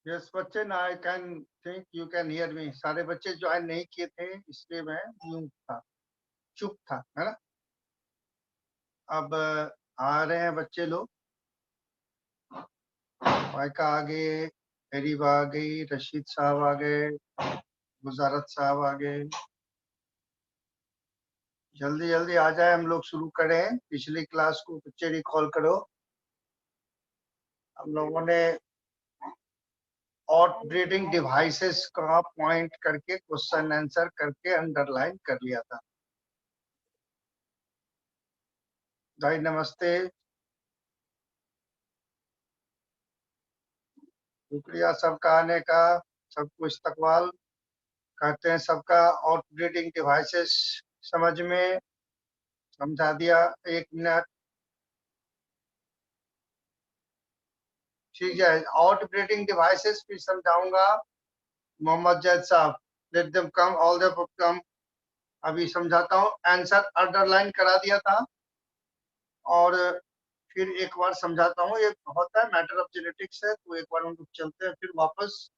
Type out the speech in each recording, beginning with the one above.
Yes बच्चे ना, I can think you can hear me. सारे बच्चे ज्वाइन नहीं किए थे इसलिए मैं यूं था, चुप था, है ना। अब आ रहे हैं बच्चे लोग। माइका आ गए, हरीबा आ गई, रशीद साहब आ गए, मुजारत साहब आ गए। जल्दी जल्दी आ जाए, हम लोग शुरू करें। पिछली क्लास को बच्चे रिकॉल करो। हम लोगों ने और ब्रीडिंग डिवाइसेस का पॉइंट करके क्वेश्चन आंसर करके अंडरलाइन कर लिया था। भाई नमस्ते, शुक्रिया सबका आने का। सबको इस्तकबाल कहते हैं सबका। और ब्रीडिंग डिवाइसेस समझ में समझा दिया। 1 मिनट, ठीक है। आउट ब्रीडिंग डिवाइसेस भी समझाऊंगा। मोहम्मद जैद साहब, let them come, all they come. अभी समझाता हूँ। आंसर अंडरलाइन करा दिया था और फिर एक बार समझाता हूँ। ये होता है मैटर ऑफ जेनेटिक्स है, तो एक बार हम लोग चलते हैं फिर वापस।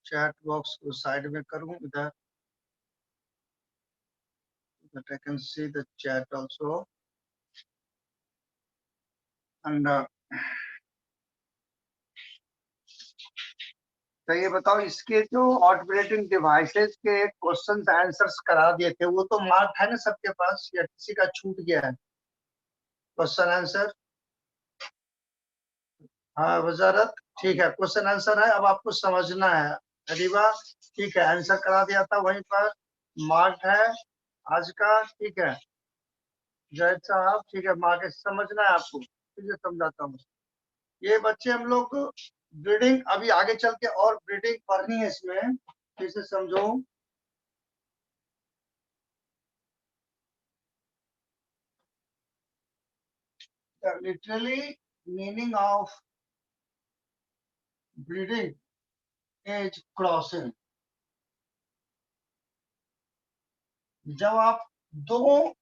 चैट बॉक्स को साइड में करूँ इधर, that I can see the chat also. And तो ये बताओ, इसके जो ऑपरेटिंग डिवाइसेस के क्वेश्चंस आंसर्स करा दिए थे, वो तो मार्क है ना सबके पास, या किसी का छूट गया है क्वेश्चन आंसर? हाँ वजारत, ठीक है, क्वेश्चन आंसर है। अब आपको समझना है। अरीबा, ठीक है, आंसर करा दिया था वहीं पर, मार्क है आज का, ठीक है। जय साहब, ठीक है, मार्क है, समझना है आपको, ठीक है, समझाता हूँ। ये बच्चे हम लोग ब्रीडिंग अभी आगे चल के और ब्रीडिंग पढ़नी है इसमें, फिर से समझो। Literally meaning of breeding is crossing. जब आप दो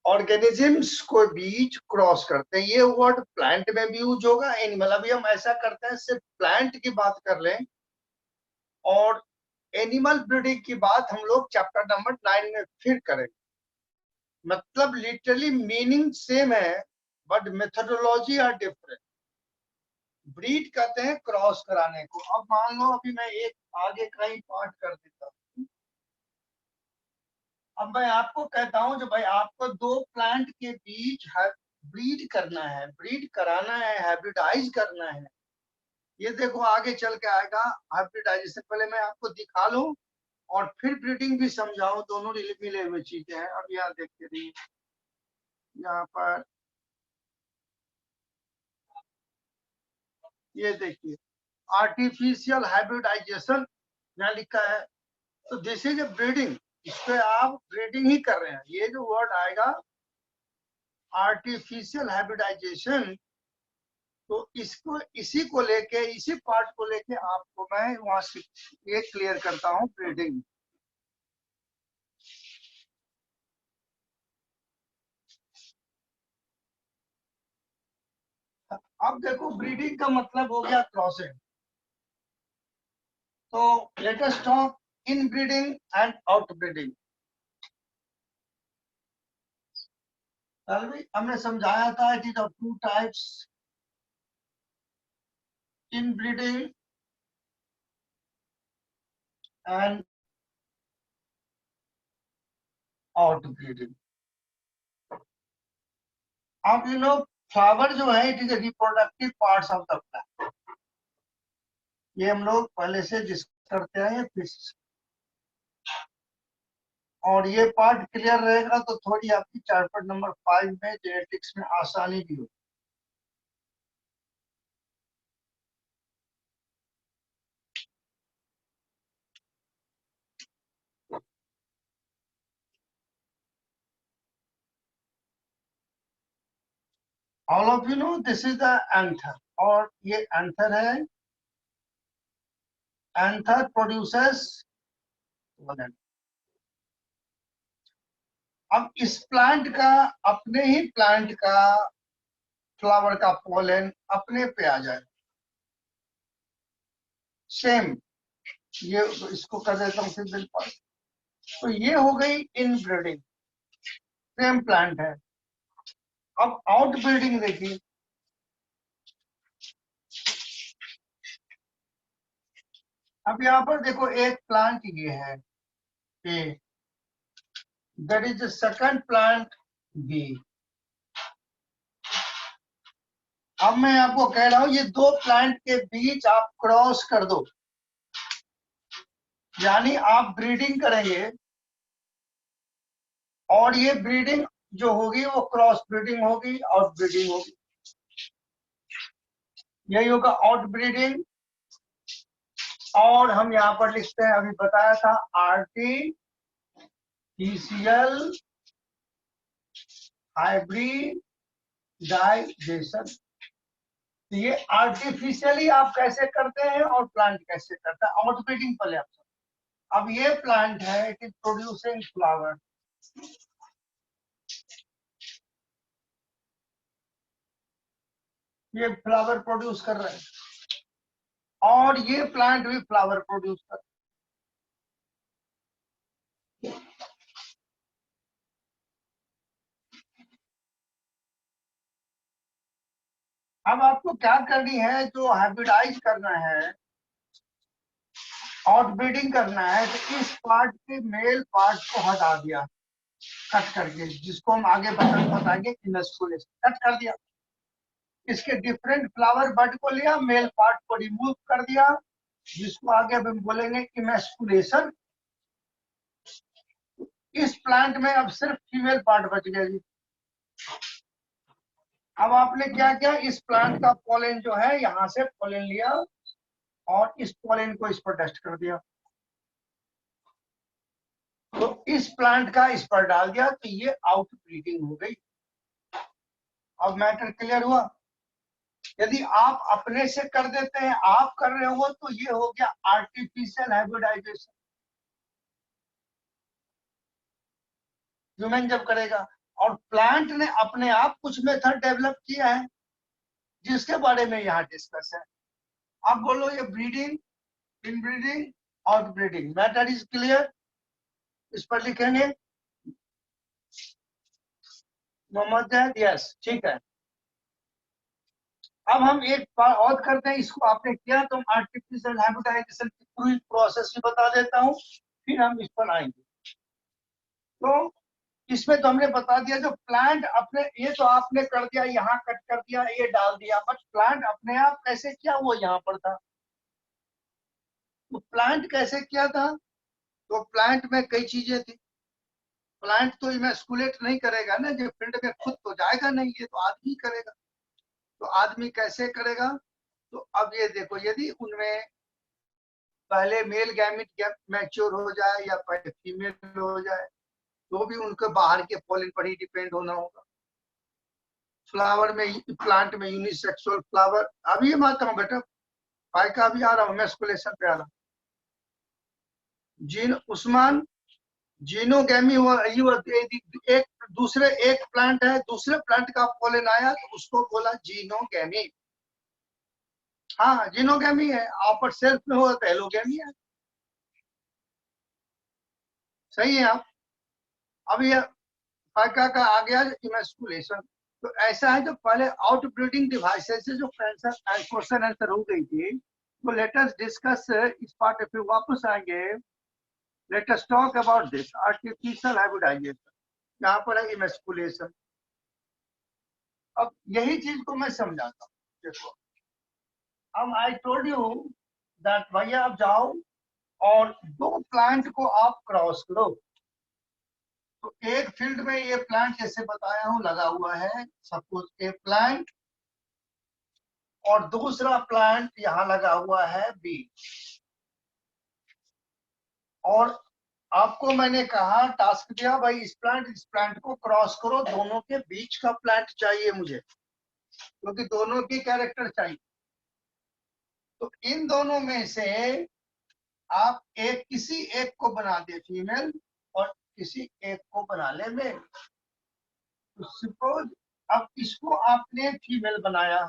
ऑर्गेनिजम्स को बीच क्रॉस करते हैं, ये वर्ड प्लांट में भी यूज होगा, एनिमल। अभी हम ऐसा करते हैं, सिर्फ प्लांट की बात कर लें, और एनिमल ब्रीडिंग की बात हम लोग चैप्टर नंबर 9 में फिर करेंगे। मतलब लिटरली मीनिंग सेम है, but methodology are different. Breed कहते हैं क्रॉस कराने को। अब मान लो अभी मैं एक आगे का ही पार्ट कर देता हूँ। अब मैं आपको कहता हूँ, जो भाई आपको दो प्लांट के बीच ब्रीड करना है, ब्रीड कराना है, हाइब्रिडाइज करना है। ये देखो आगे चल के आएगा हाइब्रिडाइजेशन। पहले मैं आपको दिखा लूं और फिर ब्रीडिंग भी समझाऊं, दोनों मिले हुए चीजें हैं। अब यहाँ देखते रहिए, यहाँ पर ये देखिए, आर्टिफिशियल हाइब्रिडाइजेशन यहाँ लिखा है। तो दिस इज ए ब्रीडिंग, इस पे आप ब्रीडिंग ही कर रहे हैं। ये जो वर्ड आएगा आर्टिफिशियल हाइब्रिडाइजेशन, तो इसको, इसी को लेके, इसी पार्ट को लेके आपको मैं वहां से ये क्लियर करता हूँ, ब्रीडिंग। अब देखो, ब्रीडिंग का मतलब हो गया क्रॉसिंग। तो let us talk in breeding and out breeding. हमने समझाया था it is of two types, in breeding and out breeding. अब यू नो, फ्लावर जो है it is reproductive parts of the plant. ये हम लोग पहले से डिस्कस करते हैं फिर। और ये पार्ट क्लियर रहेगा तो थोड़ी आपकी चैप्टर नंबर 5 में जेनेटिक्स में आसानी भी होगी। All of you know this is the anther, और ये एंथर है। Anther produces pollen. अब इस प्लांट का, अपने ही प्लांट का फ्लावर का पोलन अपने पे आ जाए, सेम। ये इसको कर देता हूँ सिंपल पर। तो ये हो गई इनब्रीडिंग, सेम प्लांट है। अब आउट ब्रीडिंग देखिए, अब यहाँ पर देखो एक प्लांट ये है A, that is the second plant B. अब मैं आपको कह रहा हूं ये दो प्लांट के बीच आप क्रॉस कर दो, यानी आप ब्रीडिंग करेंगे, और ये ब्रीडिंग जो होगी वो क्रॉस ब्रीडिंग होगी, आउट ब्रीडिंग होगी। यही होगा आउट ब्रीडिंग। और हम यहाँ पर लिखते हैं, अभी बताया था, आर्टिफिशियल हाइब्रिडाइजेशन। ये आर्टिफिशियली आप कैसे करते हैं और प्लांट कैसे करता है। आउट ब्रीडिंग पहले आप, अब ये प्लांट है, इट इज प्रोड्यूसिंग फ्लावर। ये फ्लावर प्रोड्यूस कर रहे हैं, और ये प्लांट भी फ्लावर प्रोड्यूस कर रहे हैं। अब आपको क्या करनी है, जो हाइब्रिडाइज करना है, आउट ब्रीडिंग करना है, तो इस पार्ट के मेल पार्ट को हटा दिया, कट करके, जिसको हम आगे बताएंगे इमस्कुलेशन, कट कर दिया। इसके डिफरेंट फ्लावर बड को लिया, मेल पार्ट को रिमूव कर दिया, जिसको आगे हम बोलेंगे इमस्कुलेशन। इस प्लांट में अब सिर्फ फीमेल पार्ट बच गया जी। अब आपने क्या किया, इस प्लांट का पोलन जो है, यहां से पोलन लिया और इस पोलन को इस पर टेस्ट कर दिया, तो इस प्लांट का इस पर डाल दिया, तो ये आउट ब्रीडिंग हो गई। अब मैटर क्लियर हुआ। यदि आप अपने से कर देते हैं, आप कर रहे हो, तो ये हो गया आर्टिफिशियल हाइब्रिडाइजेशन। ह्यूमन जब करेगा, और प्लांट ने अपने आप कुछ मेथड डेवलप किया है, जिसके बारे में यहाँ डिस्कस है। आप बोलो ये breeding, inbreeding, out breeding, matter is clear. इस पर लिखेंगे मोहम्मद जैद, यस, ठीक है। अब हम एक बार और करते हैं, इसको आपने किया तो हम आर्टिफिशियल हाइब्रिडाइजेशन की पूरी प्रोसेस भी बता देता हूँ, फिर हम इस पर आएंगे। तो इसमें तो हमने बता दिया, जो प्लांट अपने, ये तो आपने कर दिया, यहाँ कट कर दिया, ये डाल दिया, बट प्लांट अपने आप कैसे किया, वो यहाँ पर था। तो प्लांट कैसे किया था, तो प्लांट में कई चीजें थी। प्लांट तो इमैस्कुलेट नहीं करेगा ना, जो फील्ड में खुद तो जाएगा नहीं, ये तो आदमी करेगा। तो आदमी कैसे करेगा, तो अब ये देखो, यदि उनमें पहले मेल गैमिट मैच्योर हो जाए या पहले फीमेल हो जाए, तो भी उनको बाहर के पोलन पर ही डिपेंड होना होगा। फ्लावर में, प्लांट में यूनिसेक्सुअल फ्लावर, अभी मैं आता हूँ बेटा, पाई का अभी आ रहा हूँ, मैस्कुलेशन पे आ रहा हूँ। जीन उस्मान, जीनोगैमी हुआ, एक दूसरे, एक प्लांट है, दूसरे प्लांट का पोलन आया तो उसको बोला जीनोगैमी। हाँ, जीनोगैमी है, अपर सेल्फ में हुआ तो एलोगैमी है। सही है आप। अब ये फाइका का आ गया इमैस्कुलेशन। तो ऐसा है, जो पहले आउट ब्रीडिंग डिवाइसेस से जो क्वेश्चन आंसर हो गई थी, तो लेट अस डिस्कस इस पार्ट पे वापस आएंगे। Let us talk about this artificial hybridization. यहाँ पर है इमैस्कुलेशन। अब यही चीज को मैं समझाता हूँ, देखो। अब आई टोल्ड यू दैट भैया आप जाओ और दो प्लांट को आप क्रॉस करो। तो एक फील्ड में ये प्लांट जैसे बताया हूं लगा हुआ है, सपोज ए प्लांट, और दूसरा प्लांट यहाँ लगा हुआ है बी। और आपको मैंने कहा, टास्क दिया भाई, इस प्लांट को क्रॉस करो, दोनों के बीच का प्लांट चाहिए मुझे। क्योंकि दोनों की कैरेक्टर चाहिए। तो इन दोनों में से आप किसी एक को बना दे फीमेल और किसी एक को बना ले मेल। तो सपोज अब इसको आपने फीमेल बनाया,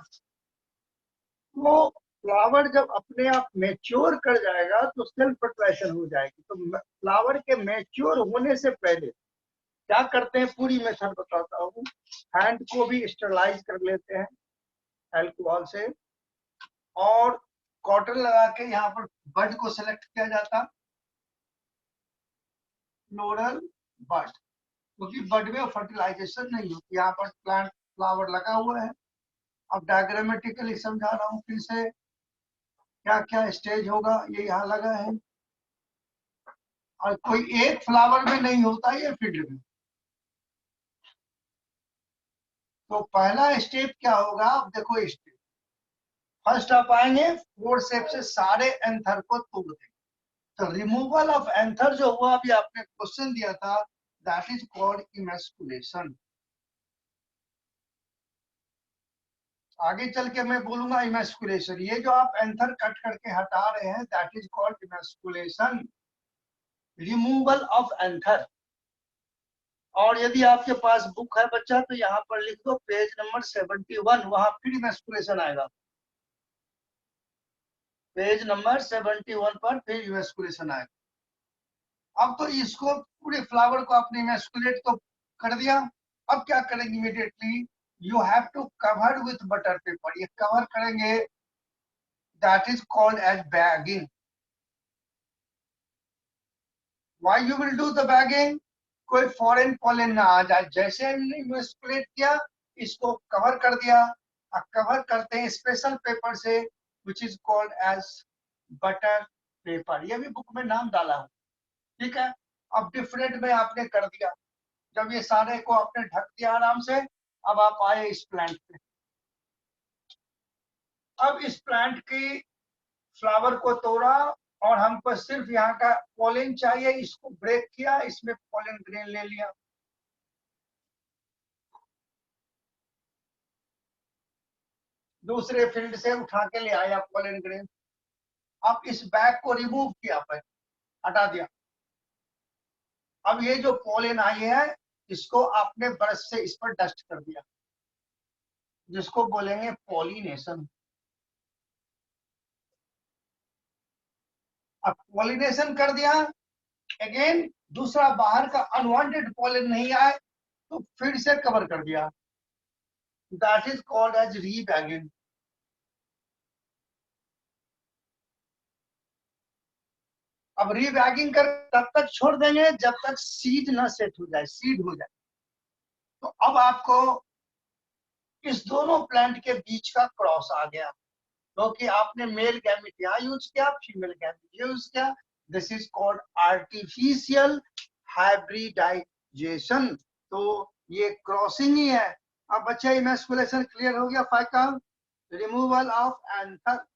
तो फ्लावर जब अपने आप मैच्योर कर जाएगा तो सेल्फ फर्टिलाइजेशन हो जाएगी। तो फ्लावर के मैच्योर होने से पहले क्या करते हैं, पूरी मेथड बताता हूँ। हैंड को भी स्टरलाइज कर लेते हैं अल्कोहल से, और कॉटन लगा के यहाँ पर बड को सिलेक्ट किया जाता, फ्लोरल बड, क्योंकि बड में फर्टिलाइजेशन नहीं होती। यहाँ पर प्लांट फ्लावर लगा हुआ है। अब डायग्रामेटिकली समझा रहा हूँ फिर से, क्या क्या स्टेज होगा ये यहाँ लगा है, और कोई एक फ्लावर में नहीं होता ये फील्ड में। तो पहला स्टेप क्या होगा, अब देखो स्टेप फर्स्ट आप आएंगे, फोर शेप से सारे एंथर को तोड़ देंगे। तो रिमूवल ऑफ एंथर जो हुआ, अभी आपने क्वेश्चन दिया था, दैट इज कॉल्ड इमेस्कुलेशन। आगे चल के मैं बोलूंगा इमेस्कुलेशन। ये जो आप एंथर कट करके हटा रहे हैं, that is called emasculation, removal of anther. और यदि आपके पास बुक है बच्चा, तो यहाँ पर लिख दो पेज नंबर 71, वहां फिर इमेस्कुलेशन आएगा। पेज नंबर 71 पर फिर इमेस्कुलेशन आएगा। अब तो इसको पूरे फ्लावर को आपने इमेस्कुलेट तो कर दिया। अब क्या करेंगे, immediately you have to cover with butter paper. ये कवर करेंगे, that is called as bagging. Why you will do the bagging, कोई फॉरेन पॉलन ना आ जाए। जैसे हमने इमेस्कुलेट किया, इसको कवर कर दिया। अब कवर करते हैं स्पेशल पेपर से, which is called as butter paper. ये भी बुक में नाम डाला हूं, ठीक है। अब डिफरेंट में आपने कर दिया। जब ये सारे को आपने ढक दिया आराम से, अब आप आए इस प्लांट पे। अब इस प्लांट की फ्लावर को तोड़ा, और हमको सिर्फ यहाँ का पॉलन चाहिए। इसको ब्रेक किया, इसमें पॉलन ग्रेन ले लिया। दूसरे फील्ड से उठा के ले आया पॉलन ग्रेन। अब इस बैग को रिमूव किया, पर हटा दिया। अब ये जो पॉलन आई है, इसको आपने ब्रश से इस पर डस्ट कर दिया, जिसको बोलेंगे पॉलिनेशन। अब पॉलिनेशन कर दिया, अगेन दूसरा बाहर का अनवांटेड पॉलन नहीं आए, तो फिर से कवर कर दिया, दैट इज कॉल्ड एज रीबैगिंग। अब रीबैगिंग कर तब तक छोड़ देंगे जब तक सीड ना सेट हो जाए, सीड हो जाए। तो अब आपको इस दोनों प्लांट के बीच का क्रॉस आ गया, क्योंकि तो आपने मेल गैमेट यहाँ यूज किया, फीमेल गैमेट यूज किया। This is called artificial hybridization. तो ये क्रॉसिंग ही है। अब बच्चे इमेस्कुलेशन क्लियर हो गया, फाइकल रिमूवल ऑफ एंथर।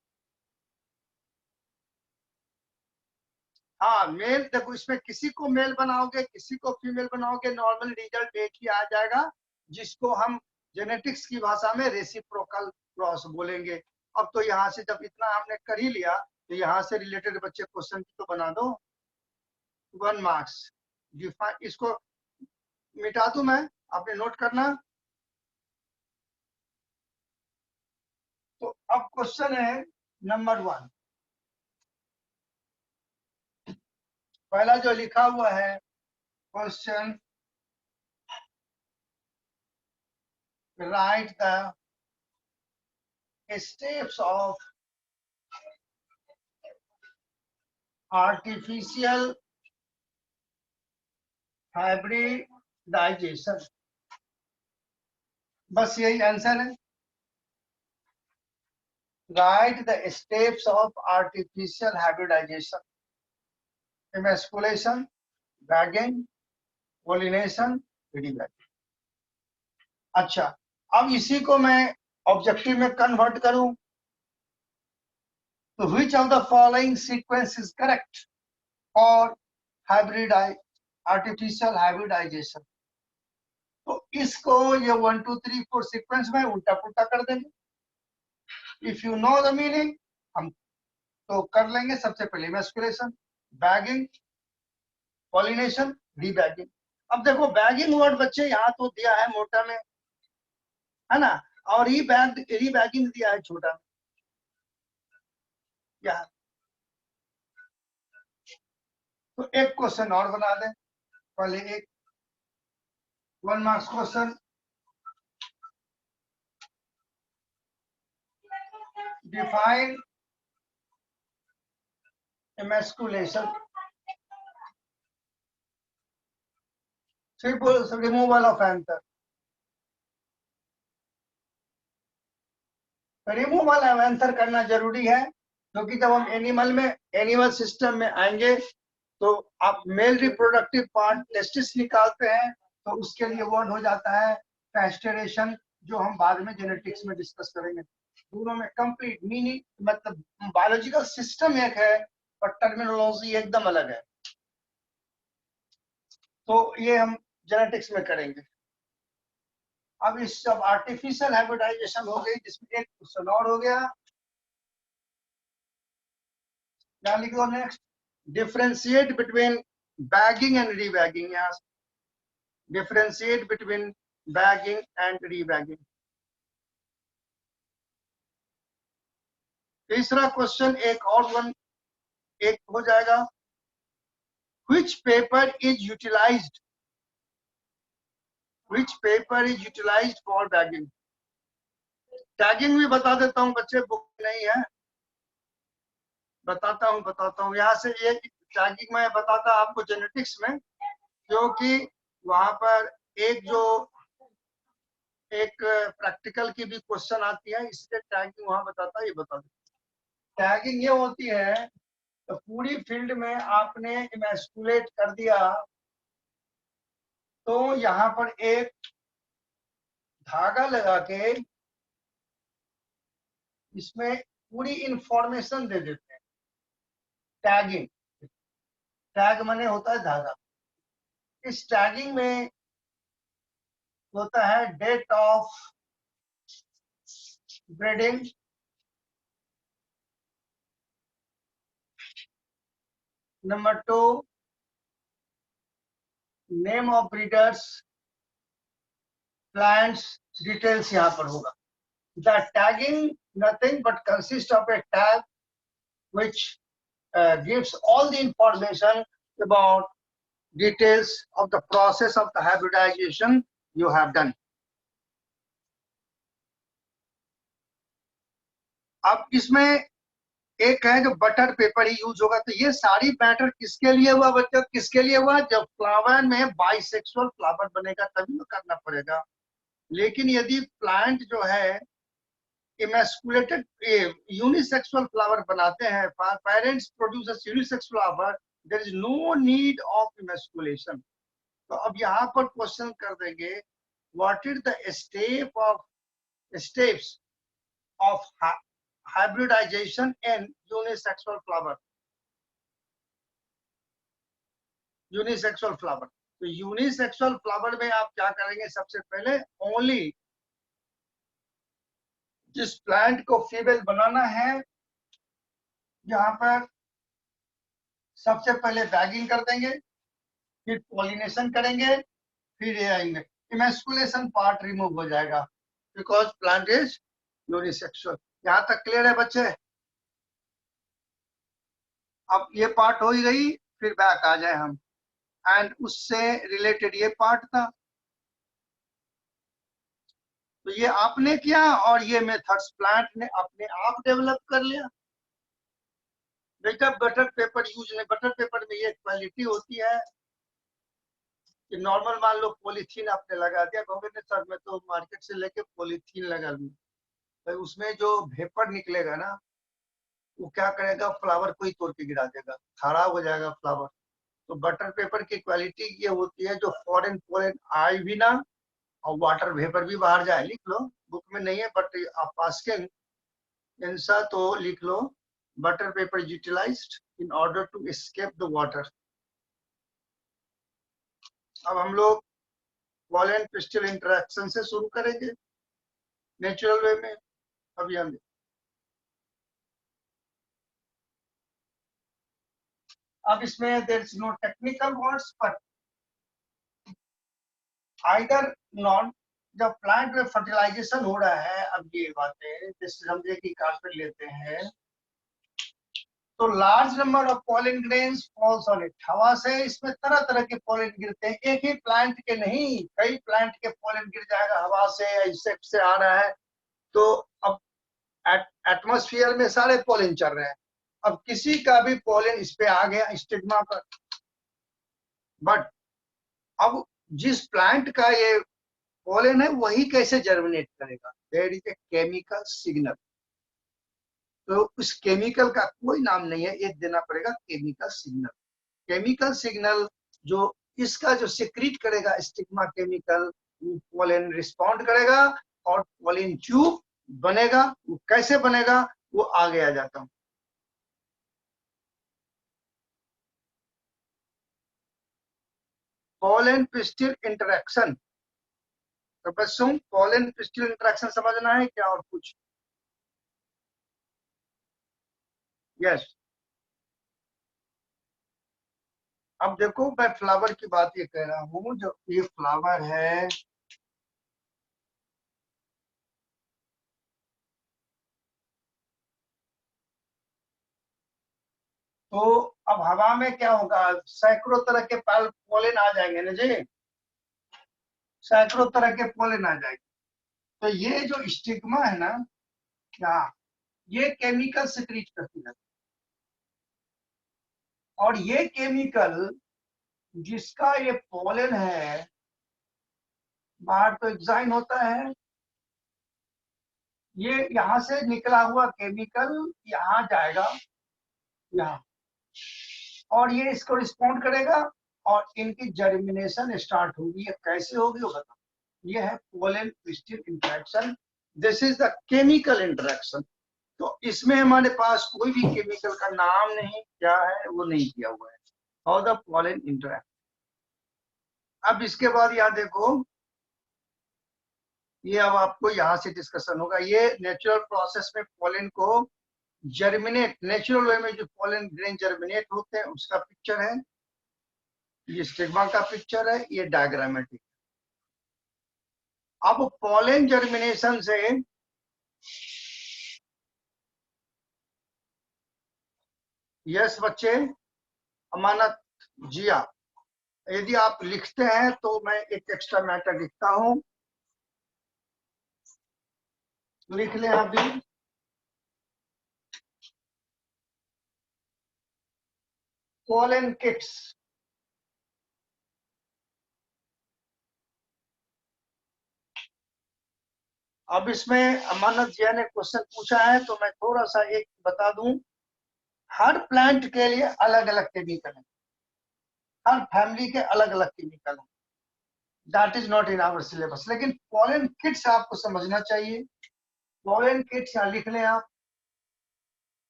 हाँ मेल, देखो इसमें किसी को मेल बनाओगे, किसी को फीमेल बनाओगे, नॉर्मल रिजल्ट एक ही आ जाएगा, जिसको हम जेनेटिक्स की भाषा में रेसिप्रोकल क्रॉस बोलेंगे। अब तो यहाँ से जब इतना हमने कर ही लिया, तो यहाँ से रिलेटेड बच्चे क्वेश्चन तो बना दो, 1 मार्क्स। इसको मिटा दूं मैं, आपने नोट करना। तो अब क्वेश्चन है नंबर 1। पहला जो लिखा हुआ है question, right the steps of artificial hybridization. बस यही आंसर है। Right the steps of artificial hybridization, emasculation, bagging, pollination, rebagging. अच्छा, अब इसी को मैं ऑब्जेक्टिव में कन्वर्ट करूं, तो which of the following sequence is correct for hybrid artificial hybridization? तो इसको ये 1 2 3 4 सीक्वेंस में उल्टा पुल्टा कर देंगे। If you know the meaning हम तो कर लेंगे। सबसे पहले इमैस्कुलेशन, बैगिंग, पॉलिनेशन, रीबैगिंग। अब देखो बैगिंग वर्ड बच्चे यहाँ तो दिया है मोटा में, है ना, और रीबैगिंग दिया है छोटा में। यहाँ तो एक क्वेश्चन और बना दें। पहले एक 1 marks question, define emasculation, removal of anther. Removal of anther करना जरूरी है, क्योंकि जब हम एनिमल सिस्टम में आएंगे तो आप मेल रिप्रोडक्टिव पार्ट टेस्टिस निकालते हैं, तो उसके लिए वर्ड हो जाता है कैस्ट्रेशन, जो हम बाद में जेनेटिक्स में डिस्कस करेंगे। दोनों में कंप्लीट मीनिंग, मतलब बायोलॉजिकल सिस्टम एक है पर टर्मिनोलॉजी एकदम अलग है। तो ये हम जेनेटिक्स में करेंगे। अब इस सब आर्टिफिशियल हाइब्रिडाइजेशन हो गई, जिसमें एक क्वेश्चन और हो गया। क्या लिख दो next, differentiate between bagging and rebagging. यहाँ differentiate between bagging and rebagging. तीसरा क्वेश्चन एक हो जाएगा, which paper is utilized for bagging। Tagging भी बता देता हूँ बच्चे, बुक नहीं है, बताता हूँ यहाँ से। ये टैगिंग में बताता आपको जेनेटिक्स में, क्योंकि वहां पर एक प्रैक्टिकल की भी क्वेश्चन आती है, इसलिए टैगिंग वहां बताता है, ये बता देता। टैगिंग ये होती है, तो पूरी फील्ड में आपने इमैस्कुलेट कर दिया, तो यहाँ पर एक धागा लगा के इसमें पूरी इंफॉर्मेशन दे देते हैं। टैगिंग, टैग माने होता है धागा। इस टैगिंग में होता है date of breeding, number 2 name of breeders, plants details यहाँ पर होगा। The tagging nothing but consist of a tag which gives all the information about details of the process of the hybridization you have done। अब इसमें एक है जो butter paper ही use होगा। तो ये सारी मैटर किसके लिए हुआ बच्चों, किसके लिए हुआ, जब फ्लावर में बाइसेक्सुअल फ्लावर बनेगा तभी तो करना पड़ेगा। लेकिन यदि प्लांट जो है इमैस्कुलेटेड यूनिसेक्सुअल फ्लावर बनाते हैं, parents produce unisex flower, there is no need of emasculation. तो अब यहाँ पर क्वेश्चन कर देंगे, what is the steps of hybridization in unisexual flower। Unisexual flower, तो यूनिसेक्सुअल फ्लावर में आप क्या करेंगे, सबसे पहले ओनली जिस प्लांट को फीमेल बनाना है, यहाँ पर सबसे पहले बैगिंग कर देंगे, फिर पॉलिनेशन करेंगे, फिर ये आएंगे, इमैस्कुलेशन पार्ट रिमूव हो जाएगा, बिकॉज प्लांट इज यूनिसेक्सुअल। यहाँ तक क्लियर है बच्चे। अब ये पार्ट हो ही गई, फिर बैक आ जाए हम, एंड उससे रिलेटेड ये पार्ट था। तो ये आपने किया और ये मेथड्स प्लांट ने अपने आप डेवलप कर लिया। बेटा बटर पेपर यूज नहीं, बटर पेपर में ये क्वालिटी होती है कि नॉर्मल मान लो पॉलीथीन आपने लगा दिया, कहोगे सर मैं तो मार्केट से लेके पॉलीथीन लगा लूँ, तो उसमें जो वेपर निकलेगा ना, वो क्या करेगा, फ्लावर को ही तोड़ के गिरा देगा, खराब हो जाएगा फ्लावर। तो बटर पेपर की क्वालिटी ये होती है जो फॉरेन फॉरेन आए भी ना और वाटर वेपर भी बाहर जाए। लिख लो, बुक में नहीं है बट आप आस्किंग आंसर तो लिख लो, butter paper utilized in order to escape the water. अब हम लोग पॉलन पिस्टिल इंटरेक्शन से शुरू करेंगे नेचुरल वे में। अभी हम अब इसमें there is no technical words but either non, जब प्लांट में फर्टिलाइजेशन हो रहा है, अब ये बातें जैसे समझे कि कार्पेट लेते हैं तो large number of pollen grains falls on it, हवा से इसमें तरह तरह के पॉलन गिरते हैं, एक ही प्लांट के नहीं, कई प्लांट के पॉलन गिर जाएगा हवा से या इंसेक्ट से आ रहा है। तो अब एटमॉस्फेयर में सारे पॉलन चल रहे हैं, अब किसी का भी पॉलन इस पे आ गया स्टिग्मा पर, बट अब जिस प्लांट का ये पॉलन है वही कैसे जर्मिनेट करेगा, there is a chemical signal. तो उस केमिकल का कोई नाम नहीं है, ये देना पड़ेगा केमिकल सिग्नल। केमिकल सिग्नल जो इसका जो सिक्रीट करेगा स्टिग्मा केमिकल, वो पॉलन रिस्पॉन्ड करेगा और पॉलन ट्यूब बनेगा। वो कैसे बनेगा वो आगे आ जाता हूं। पॉलन पिस्टिल इंटरेक्शन, तो बस पॉलन पिस्टिल इंटरेक्शन समझना है क्या और कुछ? यस। अब देखो मैं फ्लावर की बात ये कह रहा हूँ, जो ये फ्लावर है तो अब हवा में क्या होगा, सैकड़ों तरह के पॉलन आ जाएंगे ना जी, सैकड़ों तरह के पॉलन आ जाएंगे। तो ये जो स्टिग्मा है ना, क्या ये केमिकल सिक्रीट करती है, और ये केमिकल जिसका ये पॉलन है बाहर तो एग्जाइन होता है, ये यहाँ से निकला हुआ केमिकल यहाँ जाएगा यहाँ, और ये इसको रिस्पॉन्ड करेगा और इनकी जर्मिनेशन स्टार्ट होगी। ये कैसे होगी वो बताओ। ये है pollen pistil interaction, this is the chemical interaction. तो इसमें हमारे पास कोई भी केमिकल का नाम नहीं, क्या है वो नहीं किया हुआ है। How the pollen interact. अब इसके बाद यहाँ देखो, ये अब आपको यहाँ से डिस्कशन होगा। ये नेचुरल प्रोसेस में पोलन को जर्मिनेट, नेचुरल वे में जो पोलन ग्रेन जर्मिनेट होते हैं उसका पिक्चर है, ये स्टिग्मा का पिक्चर है, ये डायग्रामेटिक। अब पोलन जर्मिनेशन से यस बच्चे, अमानत जिया, यदि आप लिखते हैं तो मैं एक एक्स्ट्रा मैटर लिखता हूं, लिख लें अभी। पोलन किट्स, अब इसमें अमानत जिया ने क्वेश्चन पूछा है तो मैं थोड़ा सा एक बता दूं, हर प्लांट के लिए अलग अलग केमिकल है, हर फैमिली के अलग अलग केमिकल है, that is not in our syllabus. लेकिन पोलन किट्स आपको समझना चाहिए। पोलन किट्स यहाँ लिख लें आप,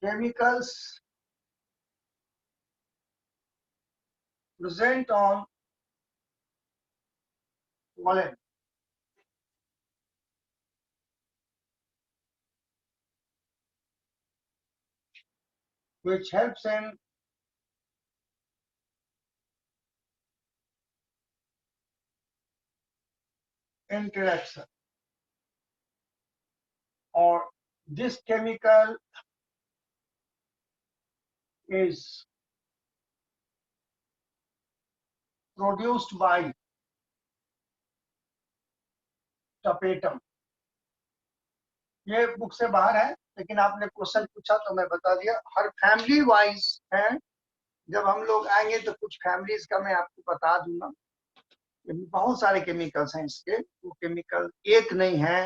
chemicals present on pollen, which helps in interaction, or this chemical is produced by tapetum। ये बुक से बाहर है लेकिन आपने क्वेश्चन पूछा तो मैं बता दिया, हर फैमिली वाइज है। जब हम लोग आएंगे तो कुछ फैमिलीज का मैं आपको बता दूंगा। बहुत सारे केमिकल्स हैं इसके, वो केमिकल एक नहीं है,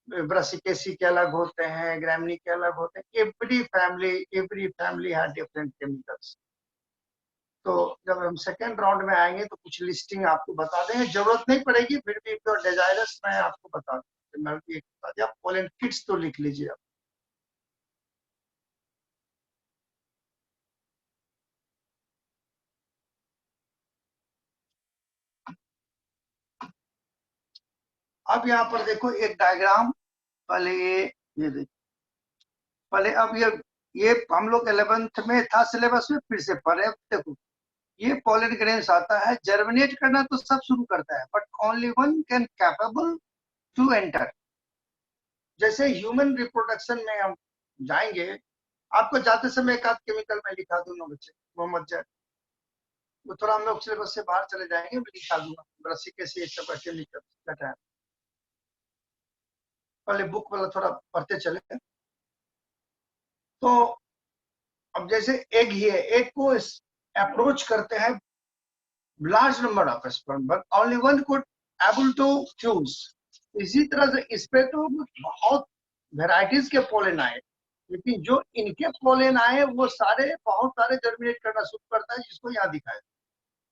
ब्रासिकेसी के अलग होते हैं, ग्रामिनी के अलग होते हैं, every family has different chemicals. तो जब हम सेकेंड राउंड में आएंगे तो कुछ लिस्टिंग आपको बता देंगे, जरूरत नहीं पड़ेगी, फिर भी तो डिजायरस मैं आपको बता दूं। मैं एक बता दिया, पोलन किट्स तो लिख लीजिए आप। अब यहाँ पर देखो एक डायग्राम, पहले ये देखो, पहले अब ये हम लोग 11th में था सिलेबस में, फिर से पढ़े। देखो ये पॉलन ग्रेन्स आता है, जर्मिनेट करना तो सब शुरू करता है, but only one can capable to enter. जैसे ह्यूमन रिप्रोडक्शन में हम जाएंगे, आपको जाते समय एक आध केमिकल में लिखा दूंगा बच्चे, वो मत जाए, वो थोड़ा हम लोग सिलेबस से बाहर चले जाएंगे, मैं लिखा दूंगा ब्रशी कैसे एक सब केमिकल है। पहले बुक वाला थोड़ा पढ़ते चले। तो अब जैसे एग ही है, एग को अप्रोच करते हैं large number of sperm, but only one could able to fuse. इसी तरह से इस पे तो बहुत वेराइटीज के पोलन आए, लेकिन जो इनके पोलन आए वो सारे बहुत सारे जर्मिनेट करना शुरू करता है, जिसको यहाँ दिखाया।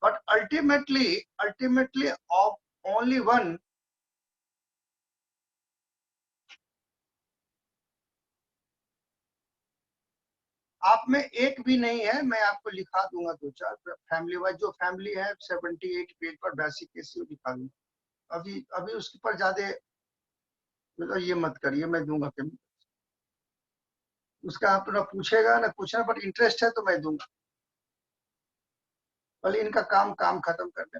But ultimately of only one, आप में एक भी नहीं है, मैं आपको लिखा दूंगा दो चार फैमिली वाइज, जो फैमिली है 78 पेज पर बेसिक केस दिखा दूंगा। अभी अभी उसके पर ज्यादा मतलब ये मत करिए, मैं दूंगा कि उसका आप ना पूछेगा ना पूछना, पर इंटरेस्ट है तो मैं दूंगा। पहले इनका काम काम खत्म कर दे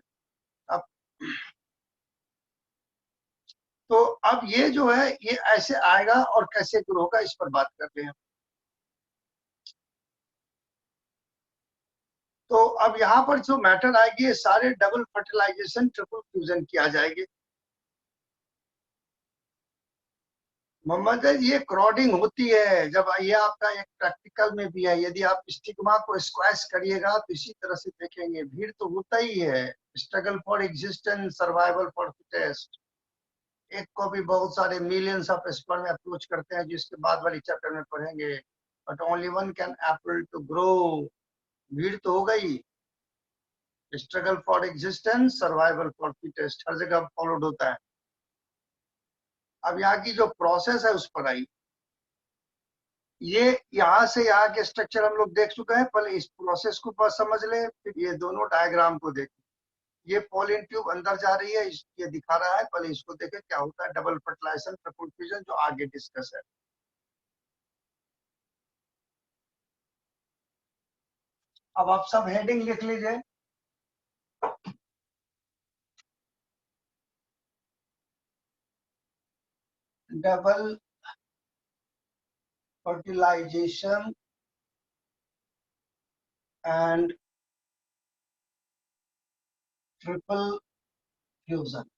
अब। तो अब ये जो है ये ऐसे आएगा और कैसे ग्रो होगा, इस पर बात करते हैं। तो अब यहाँ पर जो मैटर आएगी, ये सारे डबल फर्टिलाइजेशन ट्रिपल फ्यूजन किया जाएगी। मोहम्मद ये क्रॉडिंग होती है, जब ये आपका एक प्रैक्टिकल में भी है, यदि आप स्टिग्मा को स्क्वैश करिएगा तो इसी तरह से देखेंगे, भीड़ तो होता ही है। Struggle for existence, survival for fittest. एक को भी बहुत सारे मिलियंस ऑफ स्पर्म अप्रोच करते हैं, जिसके बाद वाली चैप्टर में पढ़ेंगे, but only one can able to grow. भीड़ तो हो गई। Struggle for existence, survival for fittest, हर जगह फॉलोड होता है। अब यहाँ की जो प्रोसेस है उस पर आई, ये यहाँ से यहाँ के स्ट्रक्चर हम लोग देख चुके हैं, पहले इस प्रोसेस को बस समझ ले, फिर ये दोनों डायग्राम को देखें। ये पॉलिन ट्यूब अंदर जा रही है, ये दिखा रहा है, पहले इसको देखें क्या होता है डबल फर्टिलाइजेशन ट्रिपल फ्यूजन, जो आगे डिस्कस है। अब आप सब हेडिंग लिख लीजिए। Double fertilization and triple fusion.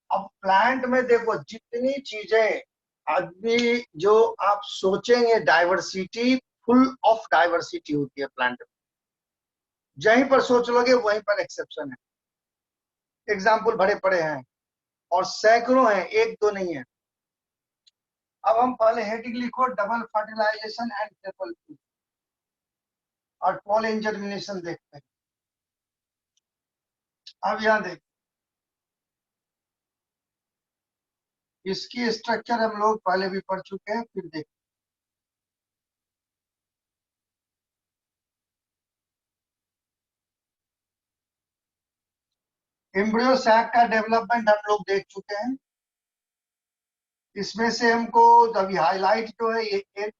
अब प्लांट में देखो जितनी चीजें आदमी जो आप सोचेंगे, डाइवर्सिटी, फुल ऑफ डाइवर्सिटी होती है प्लांट में। जहीं पर सोच लोगे वहीं पर एक्सेप्शन है, एग्जाम्पल भरे पड़े हैं और सैकड़ों हैं, एक दो नहीं है। अब हम पहले हेडिंग लिखो double fertilization and triple fusion, और पॉलन जर्मिनेशन देखते हैं। अब यहाँ देख, इसकी स्ट्रक्चर हम लोग पहले भी पढ़ चुके हैं, फिर देख। एम्ब्रियो सैक का डेवलपमेंट हम लोग देख चुके हैं। इसमें से हमको अभी हाईलाइट जो है ये एक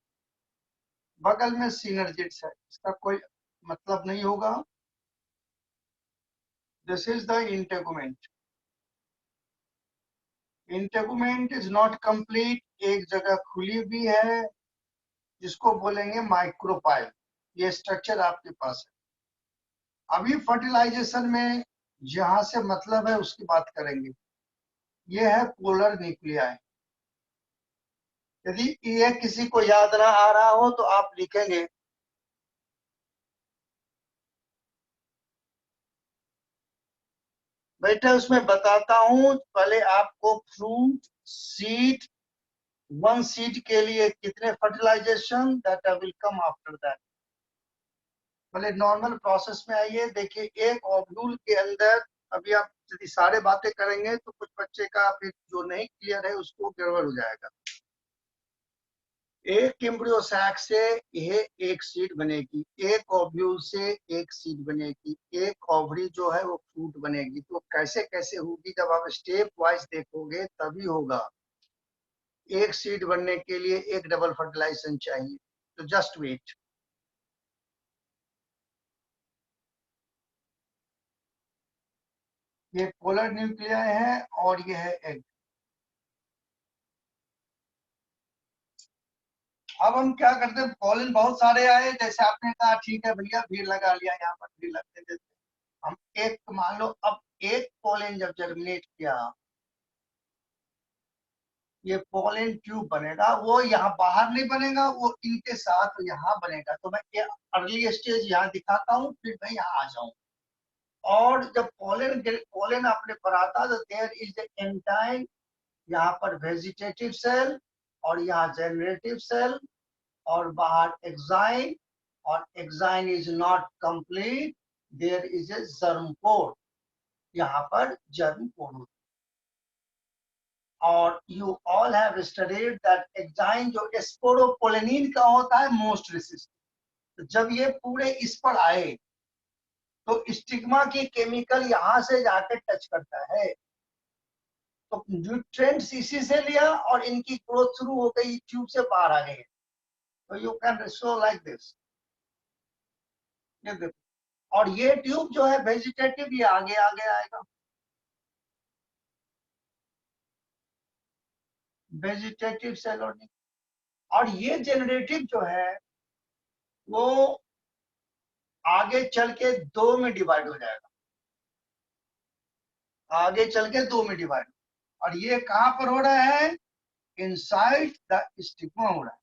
बगल में सिनर्जिट्स है, इसका कोई मतलब नहीं होगा। This is the integument. Integument is not complete, एक जगह खुली भी है जिसको बोलेंगे माइक्रोपाइल। ये स्ट्रक्चर आपके पास है। अभी फर्टिलाइजेशन में जहां से मतलब है उसकी बात करेंगे। ये है पोलर न्यूक्लियाई। यदि ये किसी को याद ना आ रहा हो तो आप लिखेंगे, बेटा उसमें बताता हूं। पहले आपको फ्रूट सीड, वन सीड के लिए कितने fertilization, that I will come after that. पहले नॉर्मल प्रोसेस में आइए, देखिए एक ओव्यूल के अंदर, अभी आप यदि सारे बातें करेंगे तो कुछ बच्चे का फिर जो नहीं क्लियर है उसको गड़बड़ हो जाएगा। एक एम्ब्रियो सैक से यह एक सीड बनेगी, एक ओव्यूल से एक सीड बनेगी, एक ओवरी जो है वो फ्रूट बनेगी। तो कैसे कैसे होगी, जब आप स्टेप वाइज देखोगे तभी होगा। एक सीड बनने के लिए एक डबल फर्टिलाइजेशन चाहिए। तो जस्ट वेट। ये पोलर न्यूक्लियाई है और ये है एग। अब हम क्या करते हैं, पॉलन बहुत सारे आए, जैसे आपने कहा ठीक है भैया भीड़ लगा लिया, यहाँ पर भीड़ लगते देते। हम एक मान लो, अब एक पॉलन जब जर्मिनेट किया, ये पॉलन ट्यूब बनेगा, वो यहाँ बाहर नहीं बनेगा, वो इनके साथ यहाँ बनेगा। तो मैं अर्ली स्टेज यहाँ दिखाता हूँ, फिर मैं यहाँ आ जाऊँ। और जब पॉलन पॉलन अपने पर आता तो देयर इज एंटाइन, यहाँ पर वेजिटेटिव सेल और यहाँ जनरेटिव सेल, और बाहर एक्साइन, और exine is not complete, there is a germ pore, यहाँ पर जर्म पोर होता है। और you all have studied that exine जो स्पोरोपोलेनिन का होता है मोस्ट रेसिस्टेंट। तो जब ये पूरे इस पर आए तो स्टिग्मा की केमिकल यहाँ से जाके टच करता है, तो न्यूट्रिएंट्स इसी से लिया और इनकी ग्रोथ शुरू हो गई, ट्यूब से बाहर आ गए। तो you can show like this, ये देखो। और ये ट्यूब जो है वेजिटेटिव, ये आगे आगे आएगा, वेजिटेटिव सेल। और ये जनरेटिव जो है वो आगे चल के दो में डिवाइड हो जाएगा, आगे चल के दो में डिवाइड। और ये कहां पर हो रहा है, इनसाइड द स्टिग्मा हो रहा है।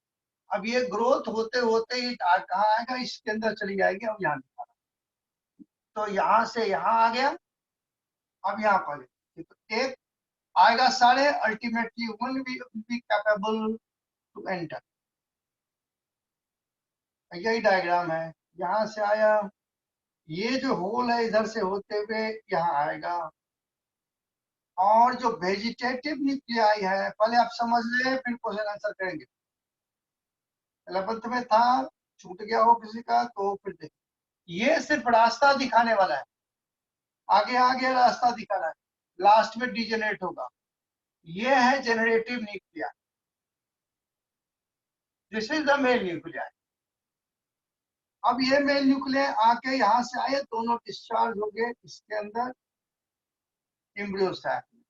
अब ये ग्रोथ होते होते ही कहाँ आएगा, इसके अंदर चली जाएगी। अब यहाँ दिखा रहा, तो यहाँ से यहाँ आ गया, अब यहाँ पर तो एक आएगा सारे, ultimately one be capable to enter. यही डायग्राम है, यहाँ से आया, ये जो होल है इधर से होते हुए यहाँ आएगा। और जो वेजिटेटिव न्यूक्लियाई है, पहले आप समझ ले फिर क्वेश्चन आंसर करेंगे। 11th में था, छूट गया हो किसी का तो फिर देख। ये सिर्फ रास्ता दिखाने वाला है, आगे आगे रास्ता दिखा रहा है, लास्ट में डिजेनरेट होगा। ये है generative nuclei, this is the male nuclei. अब ये मेल न्यूक्लिया आके यहाँ से आए, दोनों डिस्चार्ज हो गए इसके अंदर एम्ब्रियो सैक में।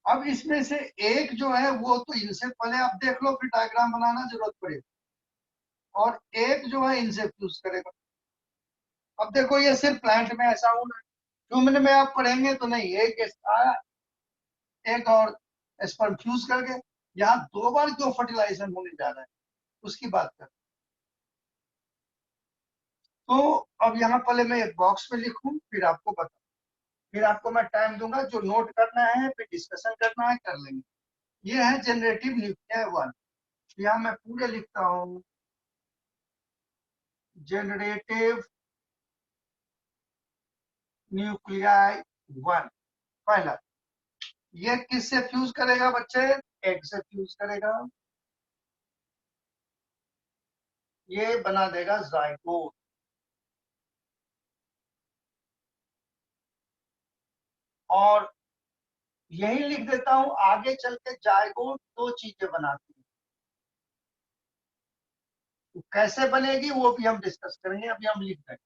अब इसमें से एक जो है वो तो इनसे पहले आप देख लो, फिर डायग्राम बनाना जरूरत पड़ेगी। और एक जो है इनसे फ्यूज करेगा। अब देखो ये सिर्फ प्लांट में ऐसा होना है, ह्यूमन में आप पढ़ेंगे तो नहीं, एक और स्पर्म फ्यूज करके। यहाँ दो बार क्यों फर्टिलाइजेशन होने जा रहा है उसकी बात कर। तो अब यहाँ पहले मैं एक बॉक्स में लिखूं, फिर आपको बता, फिर आपको मैं टाइम दूंगा, जो नोट करना है फिर डिस्कशन करना है कर लेंगे। ये है जनरेटिव न्यूक्लियाई 1। यहाँ मैं पूरे लिखता हूँ, जनरेटिव न्यूक्लियाई 1। पहला, ये किससे फ्यूज करेगा बच्चे, एग से फ्यूज करेगा, ये बना देगा जाइगोट। और यही लिख देता हूं, आगे चल के जाइगोट दो चीजें बनाती है, तो कैसे बनेगी वो भी हम डिस्कस करेंगे, अभी हम लिख देंगे।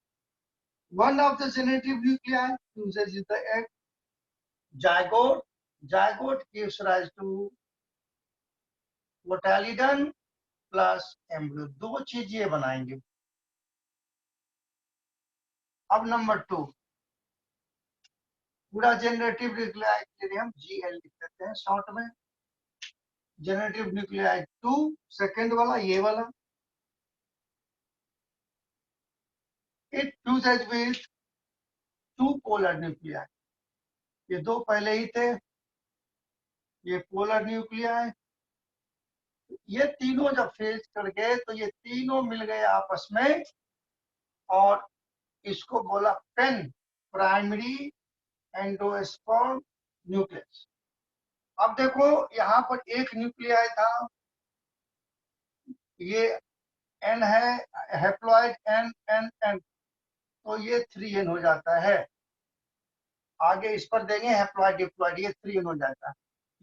One of the generative nuclei fuses with the egg, zygote, zygote gives rise to cotyledon plus embryo, दो चीज ये बनाएंगे। अब नंबर 2, पूरा जनरेटिव न्यूक्लियाई के लिए हम जीएल लिख देते हैं शॉर्ट में। जनरेटिव न्यूक्लियाई 2, सेकेंड वाला ये वाला, it fuses with two polar nuclei. ये दो पहले ही थे, ये पोलर न्यूक्लियाई। ये तीनों जब फेज कर गए तो ये तीनों मिल गए आपस में, और इसको बोला पेन, प्राइमरी एंडोस्पर्म न्यूक्लियस। अब देखो यहाँ पर एक न्यूक्लियाई था, ये एन है, हैप्लॉइड एन एन एन, तो ये 3n हो जाता है। आगे इस पर देंगे हैप्लॉइड डिप्लॉइड, ये 3n हो जाता है।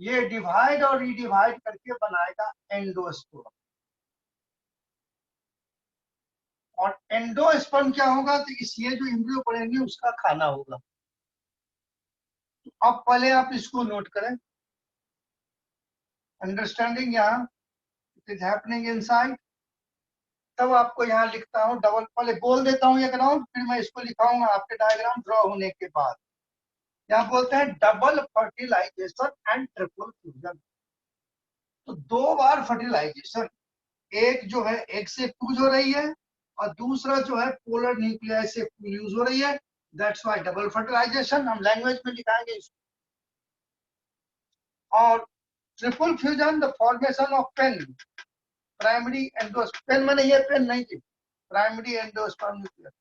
ये डिवाइड और रीडिवाइड करके बनाएगा एंडोस्पर्म। और एंडोस्पर्म क्या होगा, तो इस ये जो एम्ब्रियो पड़ेंगे उसका खाना होगा। तो अब पहले आप इसको नोट करें, अंडरस्टैंडिंग यहाँ इट इज हैपनिंग इनसाइड। तब आपको यहाँ लिखता हूँ डबल, पहले बोल देता हूँ ये ग्राउंड, फिर मैं इसको लिखाऊंगा आपके डायग्राम ड्रॉ होने के बाद। यहाँ बोलते हैं double fertilization and triple fusion. तो 2 बार फर्टिलाइजेशन, एक जो है एग से फ्यूज हो रही है और दूसरा जो है पोलर न्यूक्लियाई से फ्यूज हो रही है। दैट्स व्हाई डबल फर्टिलाइजेशन, हम लैंग्वेज में लिखाएंगे इसको। और triple fusion, the formation of PEN, primary endosperm, PEN मैंने ये पेन नहीं थी, primary endosperm nucleus.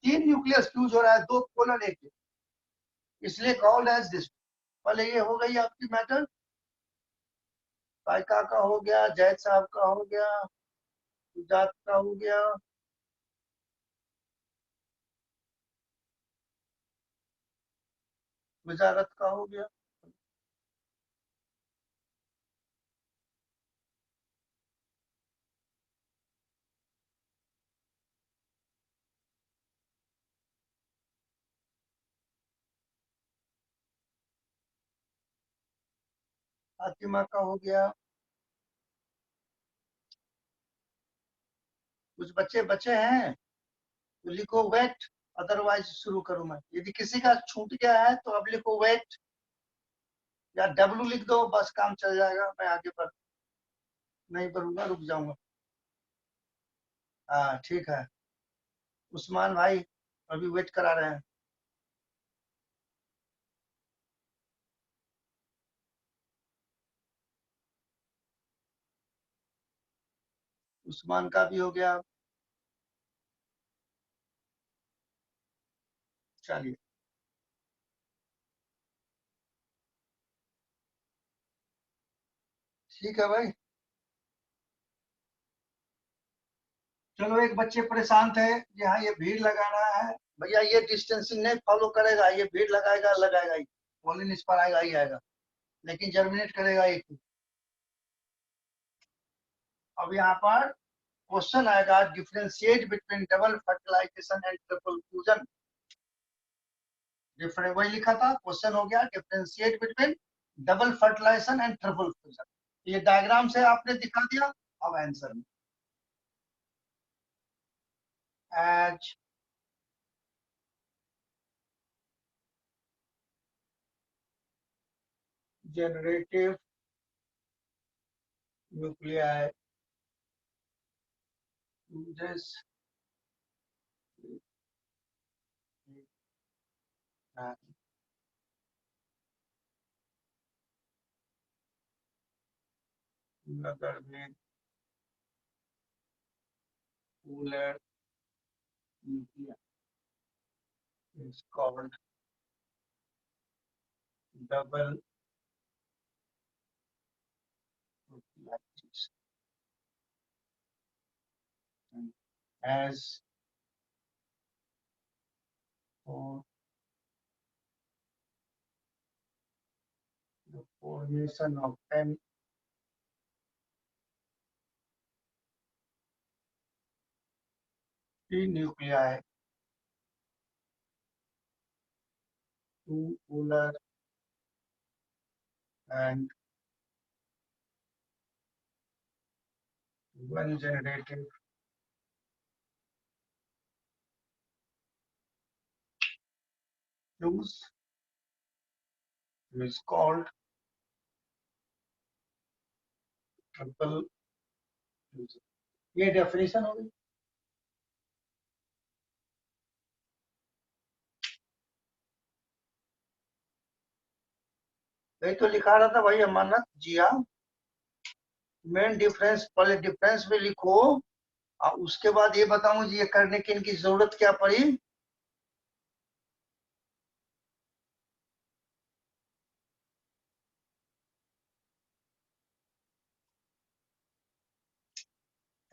3 nucleus fuse हो रहा है, 2 पोलर एक, इसलिए कॉल्ड एज दिस। पहले ये हो गई आपकी मैटर, साइका का हो गया, जैद साहब का हो गया, सुजात का हो गया, वजारत का हो गया। फातिमा का हो गया। कुछ बच्चे बचे हैं तो लिखो वेट, अदरवाइज शुरू करूं मैं। यदि किसी का छूट गया है तो अब लिखो वेट या डब्ल्यू लिख दो, बस काम चल जाएगा। मैं आगे बढ़ नहीं बढ़ूंगा, रुक जाऊंगा। हाँ ठीक है, उस्मान भाई अभी वेट करा रहे हैं। उस्मान का भी हो गया। चलिए ठीक है भाई। चलो एक बच्चे परेशान थे, यहाँ ये भीड़ लगा रहा है। भैया ये डिस्टेंसिंग नहीं फॉलो करेगा, ये भीड़ लगाएगा लगाएगा ही, पॉलिन इस पर आएगा ही आएगा, लेकिन जर्मिनेट करेगा एक ही। अब यहाँ पर क्वेश्चन आएगा, differentiate between double fertilization and triple fusion. Different वही लिखा था, क्वेश्चन हो गया differentiate between double fertilization and triple fusion. ये डायग्राम से आपने दिखा दिया। अब आंसर में, as generative nuclei uses another with polar nuclei is called double nucleases. And as for the formation of n p nuclei, two polar and one generative fuse is called triple fuse. ये definition हो गई। नहीं तो लिखा रहा था भाई अमानत जी हाँ। मेन डिफरेंस, पहले डिफरेंस में लिखो और उसके बाद ये बताऊं जी ये करने की इनकी जरूरत क्या पड़ी।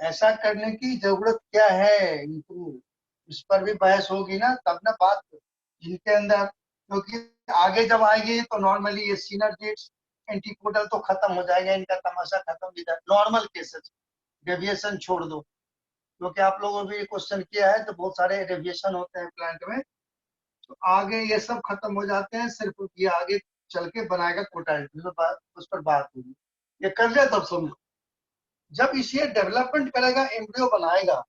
ऐसा करने की जरूरत क्या है, इम्प्रूव, इस पर भी बहस होगी ना, तब ना बात जिनके अंदर, क्योंकि आगे जब आएगी तो नॉर्मली ये सिनर्जिट्स एंटीपोडल तो खत्म हो जाएगा, इनका तमाशा खत्म, इधर नॉर्मल केसेस, डेविएशन छोड़ दो, क्योंकि आप लोगों ने भी क्वेश्चन किया है तो बहुत सारे डेविएशन होते हैं प्लांट में, तो आगे ये सब खत्म हो जाते हैं, सिर्फ ये आगे चल के बनाएगा कोटाइल, उस पर बात होगी, ये कर लिया तब समझो। जब इसे डेवलपमेंट करेगा, एम्ब्रियो बनाएगा,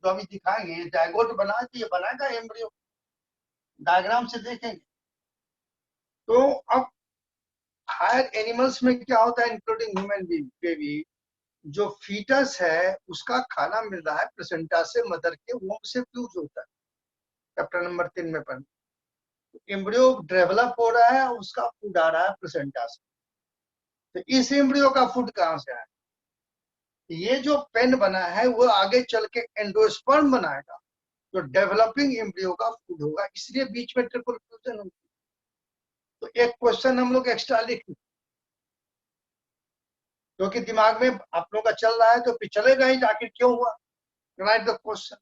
जो अभी दिखाएंगे, ये जायगोट बना तो ये बनाएगा एम्ब्रियो, डायग्राम से देखेंगे। तो अब हायर एनिमल्स में क्या होता है, इंक्लूडिंग ह्यूमन बेबी, जो फीटस है उसका खाना मिल रहा है प्लेसेंटा से, मदर के वोम से फ्यूज होता है, चैप्टर नंबर 3 में पढ़। एम्ब्रियो डेवलप हो रहा है, उसका फूड आ रहा है प्लेसेंटा से, तो इस एम्ब्रियो का फूड कहाँ से आया, ये जो पेन बना है वो आगे चल के एंडोस्पर्म बनाएगा, जो डेवलपिंग एम्ब्रियो का फूड होगा, इसलिए बीच में ट्रिपल फ्यूजन होती है। तो एक क्वेश्चन हम लोग एक्स्ट्रा लिख, क्योंकि दिमाग में आप लोगों का चल रहा है तो फिर चलेगा ही, आखिर क्यों हुआ, right the question.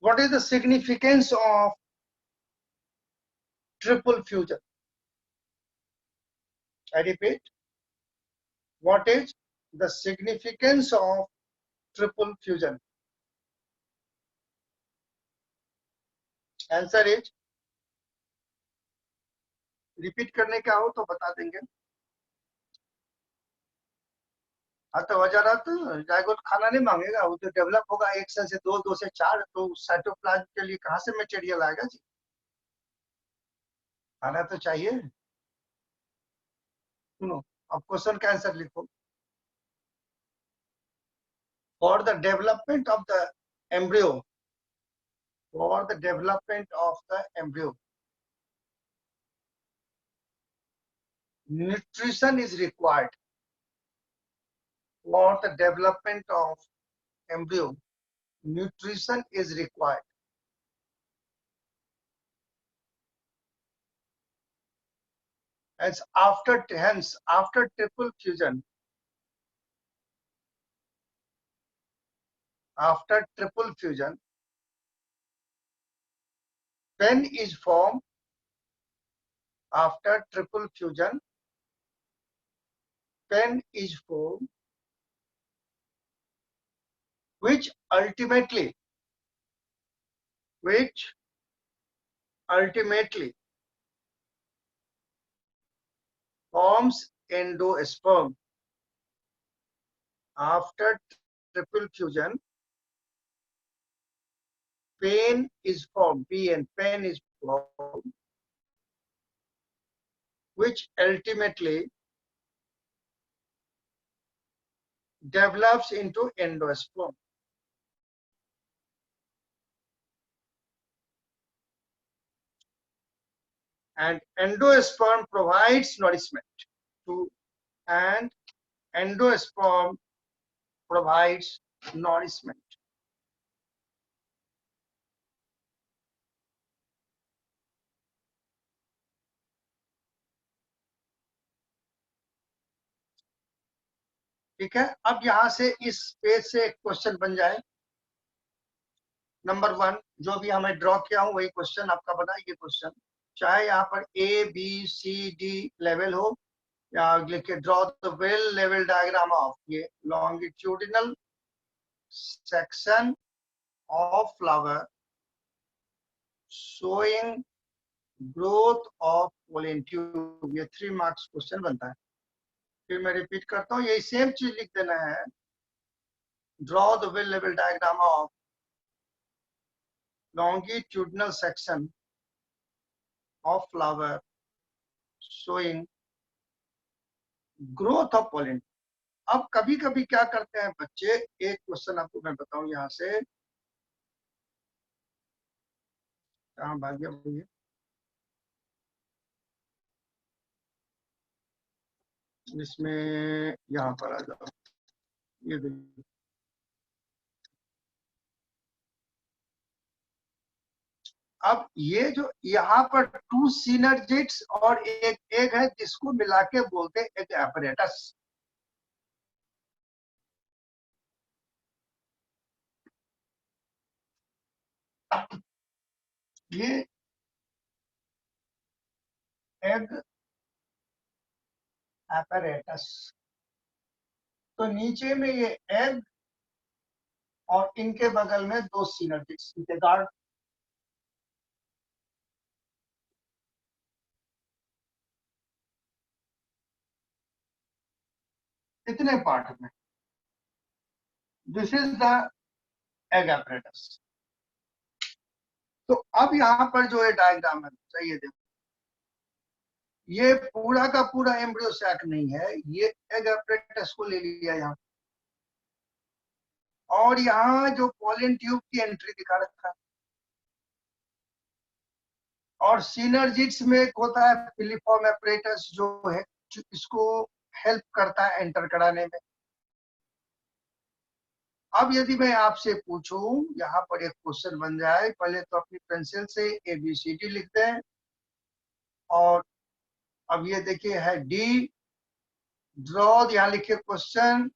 What is the significance of triple fusion? I repeat, what is the significance of triple fusion? Answer is, repeat करने का हो तो बता देंगे। हाँ तो वजह जायगोट खाना नहीं मांगेगा, वो तो डेवलप होगा 1 सेल से 2, 2 से 4, तो साइटोप्लाज्म के लिए कहाँ से मटेरियल आएगा जी, खाना तो चाहिए। सुनो, अब क्वेश्चन का आंसर लिखो। For the development of the embryo, for the development of the embryo, nutrition is required. For the development of embryo, nutrition is required. As hence after triple fusion, pen is formed. After triple fusion, pen is formed, which ultimately forms endosperm. After triple fusion, pen is formed, pen is formed, which ultimately develops into endosperm. And endosperm provides nourishment to, and endosperm provides nourishment. ठीक है, अब यहां से इस page से एक question बन जाए। नंबर 1 जो भी हमें ड्रॉ किया हूं वही क्वेश्चन आपका बना, ये क्वेश्चन चाहे यहाँ पर A B C D level हो, या लिखे draw the well level diagram of, ये longitudinal section of flower showing growth of pollen tube, ये 3 मार्क्स क्वेश्चन बनता है। फिर मैं रिपीट करता हूँ, यही सेम चीज लिख देना है, draw the well level diagram of longitudinal section of flower showing growth of pollen. अब कभी कभी क्या करते हैं बच्चे, एक क्वेश्चन आपको मैं बताऊं यहाँ से, कहाँ भाग गया भैया, इसमें यहाँ पर आ जाओ, ये देखिए, अब ये जो यहाँ पर 2 सिनर्जिट्स और एक एग है, जिसको मिला के बोलते हैं एग एपरेटस। ये एग apparatus, तो नीचे में ये एग और इनके बगल में दो सिनर्जिक्स, इनके गार्ड। इतने पार्ट में this is the egg apparatus। तो अब यहाँ पर जो है डायग्राम है, चाहिए देखो, ये पूरा का पूरा एम्ब्रियो सैक नहीं है, ये एग apparatus को ले लिया यहाँ, और यहाँ जो पोलन ट्यूब की एंट्री दिखा रखा है, और सिनर्जिक्स में एक होता है फिलिफॉर्म apparatus जो है, जो इसको हेल्प करता है एंटर कराने में। अब यदि मैं आपसे पूछूं, यहाँ पर एक क्वेश्चन बन जाए, पहले तो अपनी पेंसिल से ABCD लिख दें, और अब ये देखिए है डी, ड्रॉ, यहाँ लिखिए question,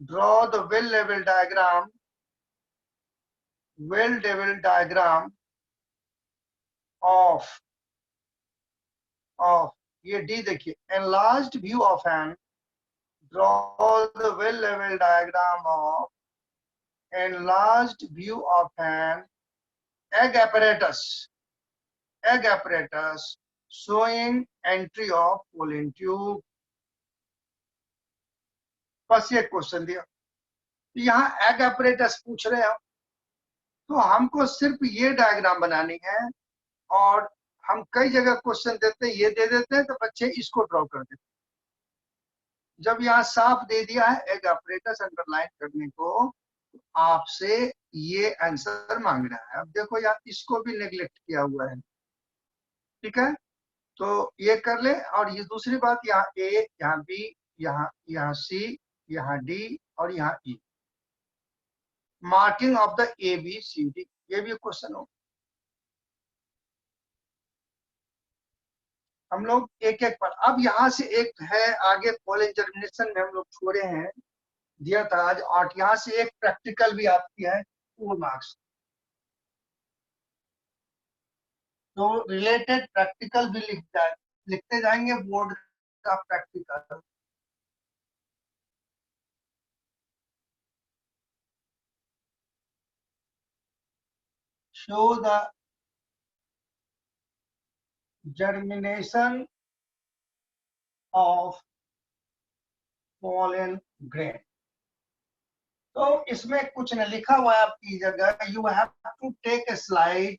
draw the well level diagram, well level diagram of ये डी देखिए, enlarged view of N, draw the well level diagram of enlarged view of an egg apparatus showing entry of pollen tube। बस ये question दिया, यहाँ egg apparatus पूछ रहे हैं, तो हमको सिर्फ ये डायग्राम बनानी है, और हम कई जगह क्वेश्चन देते हैं, ये दे देते हैं तो बच्चे इसको ड्रॉ कर देते हैं। जब यहाँ साफ दे दिया है एग apparatus अंडरलाइन करने को, आपसे ये आंसर मांग रहा है। अब देखो यार, इसको भी नेग्लेक्ट किया हुआ है, ठीक है, तो ये कर ले। और ये दूसरी बात, यहाँ ए, यहाँ बी, यहाँ सी, यहाँ डी, और यहाँ ई, मार्किंग ऑफ द ABCD, ये भी क्वेश्चन हो। हम लोग एक एक पर, अब यहाँ से एक है आगे पोलन जर्मिनेशन में हम लोग छोड़े हैं, दिया था आज, और यहाँ से एक प्रैक्टिकल भी आती है 4 मार्क्स, तो रिलेटेड प्रैक्टिकल भी लिखते जाएंगे बोर्ड का practical. Show the germination of pollen grain। तो इसमें कुछ न लिखा हुआ है आपकी जगह, you have to take a slide,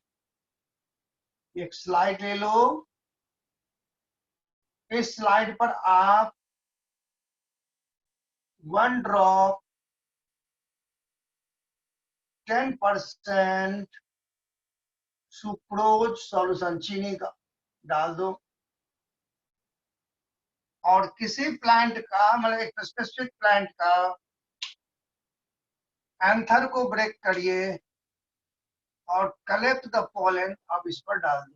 एक स्लाइड ले लो, इस स्लाइड पर आप 1 ड्रॉप 10% सुक्रोज सॉल्यूशन, चीनी का डाल दो, और किसी प्लांट का, मतलब एक स्पेसिफिक प्लांट का एंथर को ब्रेक करिए, और कलेक्ट द पोलन, अब इस पर डाल दो,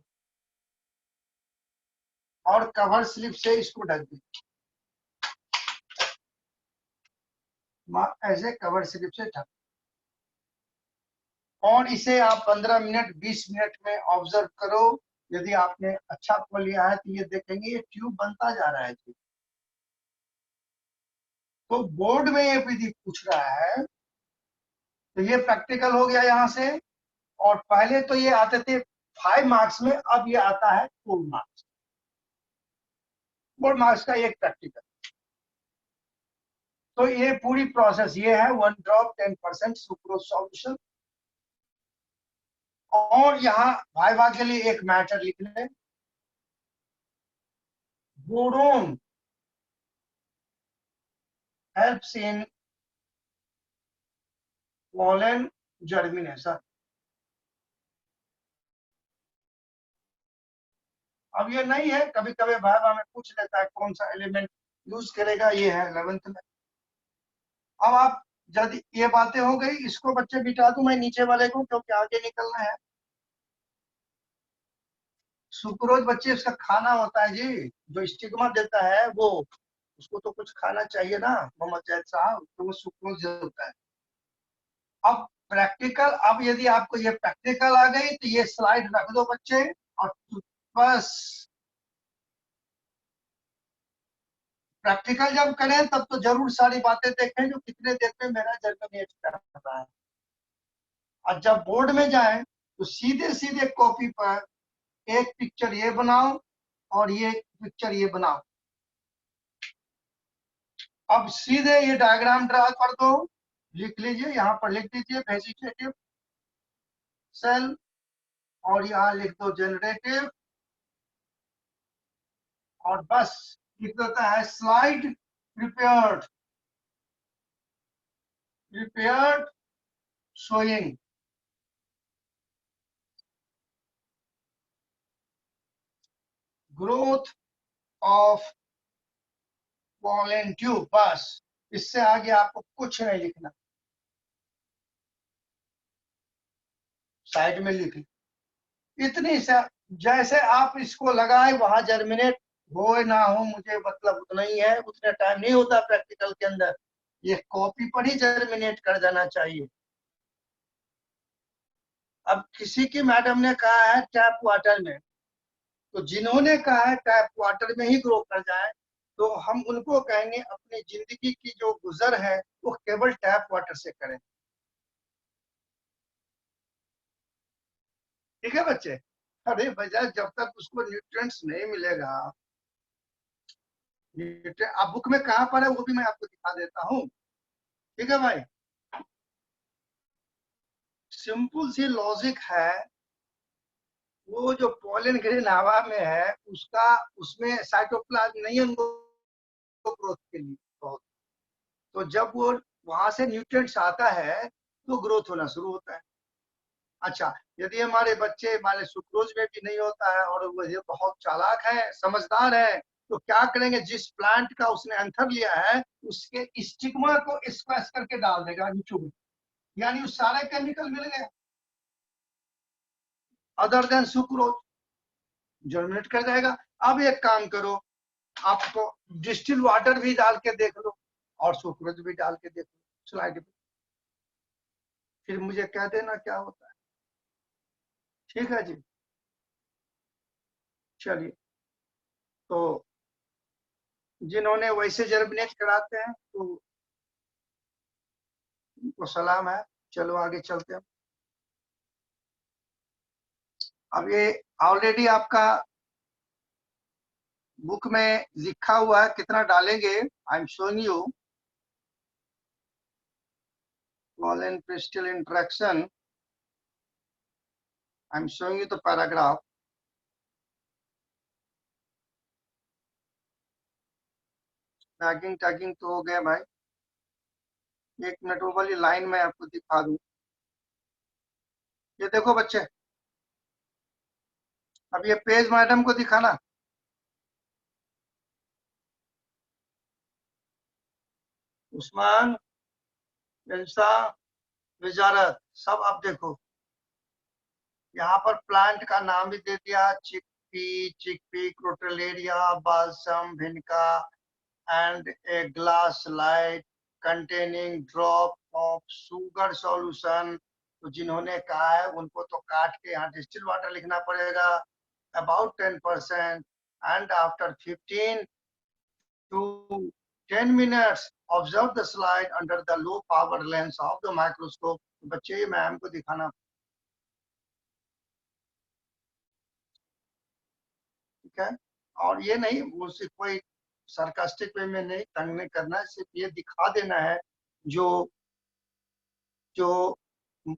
और कवर स्लिप से इसको ढक दीजिए, ऐसे कवर स्लिप से ढक, और इसे आप 15 मिनट 20 मिनट में ऑब्जर्व करो। यदि आपने अच्छा फल लिया है तो ये देखेंगे ये ट्यूब बनता जा रहा है जी। तो बोर्ड में ये यदि पूछ रहा है, तो ये प्रैक्टिकल हो गया यहाँ से, और पहले तो ये आते थे 5 मार्क्स में, अब ये आता है 4 मार्क्स, 4 मार्क्स का एक प्रैक्टिकल। तो ये पूरी प्रोसेस ये है, 1 ड्रॉप 10% सुक्रोज सॉल्यूशन, और यहाँ वाइवा के लिए एक मैटर लिख लें, boron helps in pollen germination। अब ये नहीं है, कभी कभी वाइवा में पूछ लेता है कौन सा एलिमेंट यूज करेगा, ये है 11th में। अब आप, यदि ये बातें हो गई, इसको बच्चे बिठा दूं मैं नीचे वाले को, क्योंकि आगे निकलना है। सुक्रोज बच्चे उसका खाना होता है जी, जो स्टिग्मा देता है वो, उसको तो कुछ खाना चाहिए ना मोहम्मद जैद साहब, तो वो सुक्रोज होता है। अब प्रैक्टिकल, अब यदि आपको ये प्रैक्टिकल आ गई तो ये स्लाइड रख दो बच्चे, और बस प्रैक्टिकल जब करें तब तो जरूर सारी बातें देखें जो कितने देर में मेरा जर्मिनेट कर रहा है। और जब बोर्ड में जाएं तो सीधे सीधे कॉपी पर एक पिक्चर ये बनाओ और ये पिक्चर ये बनाओ। अब सीधे ये डायग्राम ड्रा कर दो, लिख लीजिए, यहाँ पर लिख दीजिए वेजिटेटिव सेल, और यहाँ लिख दो जनरेटिव, और बस लिख देता है slide prepared, prepared showing growth of pollen tube. बस इससे आगे आपको कुछ नहीं लिखना, साइड में लिख इतनी सा, जैसे आप इसको लगाए वहां जर्मिनेट हो ना हो मुझे मतलब उतना ही है, उतना टाइम नहीं होता प्रैक्टिकल के अंदर, ये कॉपी पर ही जर्मिनेट कर जाना चाहिए। अब किसी की मैडम ने कहा है टैप वाटर में, तो जिन्होंने कहा है टैप वाटर में ही ग्रो कर जाए, तो हम उनको कहेंगे अपनी जिंदगी की जो गुजर है वो केवल टैप वाटर से करें। ठीक है बच्चे? अरे भैया जब तक उसको न्यूट्रिएंट्स नहीं मिलेगा, आप बुक में कहाँ पर है वो भी मैं आपको दिखा देता हूँ। ठीक है भाई, सिंपल सी लॉजिक है, वो जो पॉलन ग्रेन हवा में है उसका, उसमें साइटोप्लाज्म नहीं है उनको ग्रोथ के लिए बहुत, तो जब वो वहां से न्यूट्रिएंट्स आता है तो ग्रोथ होना शुरू होता है। अच्छा, यदि हमारे बच्चे मान सुक्रोज में भी नहीं होता है और वो ये बहुत चालाक है, समझदार है, तो क्या करेंगे, जिस प्लांट का उसने एंथर लिया है उसके स्टिग्मा को स्क्वैश करके डाल देगा नीचे में, यानी उस सारे केमिकल मिल गए अदर देन सुक्रोज, जर्मिनेट कर जाएगा। अब एक काम करो, आपको डिस्टिल वाटर भी डाल के देख लो और सुक्रोज भी डाल के देख लो स्लाइड पे, फिर मुझे कह देना क्या होता है। ठीक है जी, चलिए, तो जिन्होंने वैसे जर्मिनेट कराते हैं तो उनको सलाम है। चलो आगे चलते हैं। अब ये ऑलरेडी आपका बुक में लिखा हुआ है, कितना डालेंगे I am showing you, pollen crystal interaction, I am showing you the paragraph. Tagging tagging तो हो गया भाई, एक मिनट वो वाली लाइन में आपको दिखा दूं। ये देखो बच्चे, अब ये पेज मैडम को दिखाना, उस्मान, इल्सा, विजारत, सब आप देखो, यहाँ पर प्लांट का नाम भी दे दिया, chickpea crotalaria balsam vinca, and a glass light containing drop of sugar solution. तो जिन्होंने कहा है उनको तो काट के यहाँ डिस्टिल वाटर लिखना पड़ेगा, about 10%, and after 15 to 10 minutes observe the slide under the low power lens of the microscope। बच्चे ये मैम को दिखाना। ठीक है, और ये नहीं, वो सिर्फ कोई सरकास्टिक वे में नहीं, तंग नहीं करना है, सिर्फ ये दिखा देना है जो जो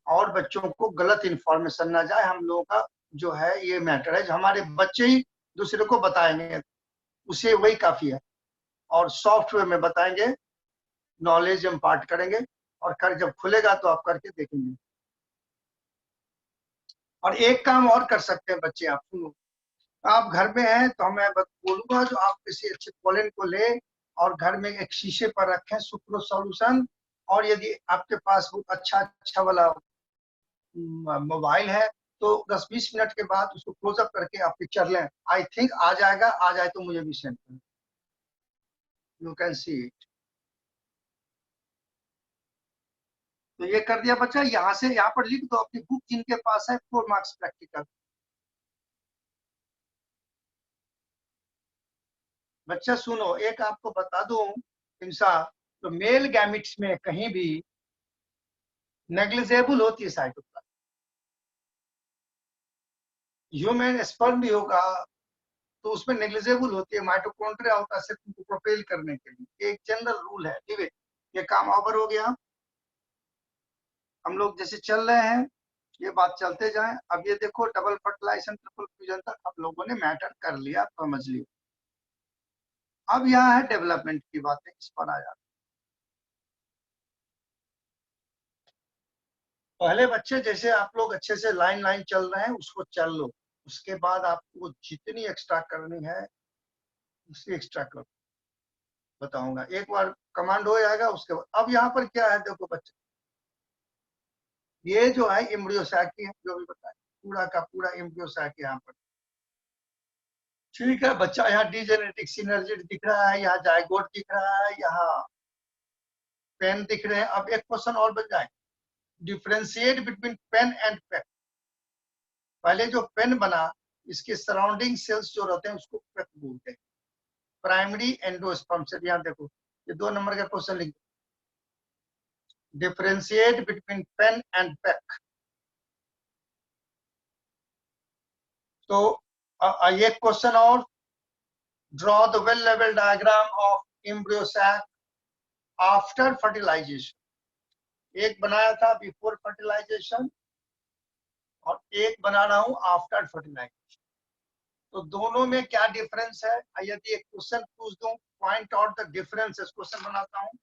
और बच्चों को गलत इंफॉर्मेशन ना जाए। हम लोगों का जो है ये मैटर है, जो हमारे बच्चे ही दूसरे को बताएंगे उसे वही काफी है, और सॉफ्टवेयर में बताएंगे, नॉलेज इम्पार्ट करेंगे, और कर जब खुलेगा तो आप करके देखेंगे। और एक काम और कर सकते हैं बच्चे, आप सुनो, आप घर में हैं तो मैं बोलूंगा जो आप किसी अच्छे पॉलन को ले और घर में एक शीशे पर रखें सुक्रो सॉल्यूशन, और यदि आपके पास बहुत अच्छा अच्छा वाला मोबाइल है तो 10-20 मिनट के बाद उसको क्लोजअप करके आप पिक्चर लें, आई थिंक आ जाएगा, आ जाए तो मुझे भी सेंड करें, यू कैन सी इट। तो ये कर दिया बच्चा, यहाँ से यहाँ पर लिख दो अपनी बुक जिनके पास है, 4 मार्क्स प्रैक्टिकल। बच्चा सुनो, एक आपको बता दूं इंसान, तो मेल गैमिट्स में कहीं भी नेग्लिजेबल होती है साइटोप्लाज्म। ह्यूमन स्पर्म भी होगा तो उसमें नेग्लिजेबल होती है, माइटोकॉन्ड्रिया होता है सिर्फ उनको प्रोपेल करने के लिए। एक जनरल रूल है। ठीक है, ये काम ओवर हो गया। हम लोग जैसे चल रहे हैं, ये बात चलते जाएं। अब ये देखो, डबल फर्टिलाइजेशन ट्रिपल फ्यूजन तक आप लोगों ने मैटर कर लिया, समझ लिया। अब यहाँ है डेवलपमेंट की बातें, इस पर आ जाते। पहले बच्चे जैसे आप लोग अच्छे से लाइन लाइन चल रहे हैं, उसको चल लो। उसके बाद आपको जितनी एक्स्ट्रा करनी है उसी एक्स्ट्रा करो, बताऊंगा। एक बार कमांड हो जाएगा उसके बाद। अब यहाँ पर क्या है देखो बच्चे, ये जो है एम्ब्रियो सैक है, जो भी बताए, पूरा का पूरा एम्ब्रियो सैक यहाँ पर। ठीक है बच्चा, यहाँ डीजेनेटिक सिनर्जी दिख रहा है, यहाँ जाइगोट दिख रहा है, यहाँ पेन दिख रहे हैं। अब एक क्वेश्चन और बच जाए, differentiate between PEN and PEC. पहले जो पेन बना, इसके सराउंडिंग सेल्स जो रहते हैं उसको पेक बोलते हैं। प्राइमरी एंडोस्पर्म सेल, यहाँ देखो, ये 2 नंबर का क्वेश्चन लिख, differentiate between PEN and PEC. तो ये क्वेश्चन और, draw the well level diagram of embryo sac after fertilization. एक बनाया था बिफोर फर्टिलाइजेशन और एक बना रहा हूं आफ्टर फर्टिलाइजेशन। तो दोनों में क्या डिफरेंस है? यदि एक क्वेश्चन पूछ दूं, point out the differences, question बनाता हूं।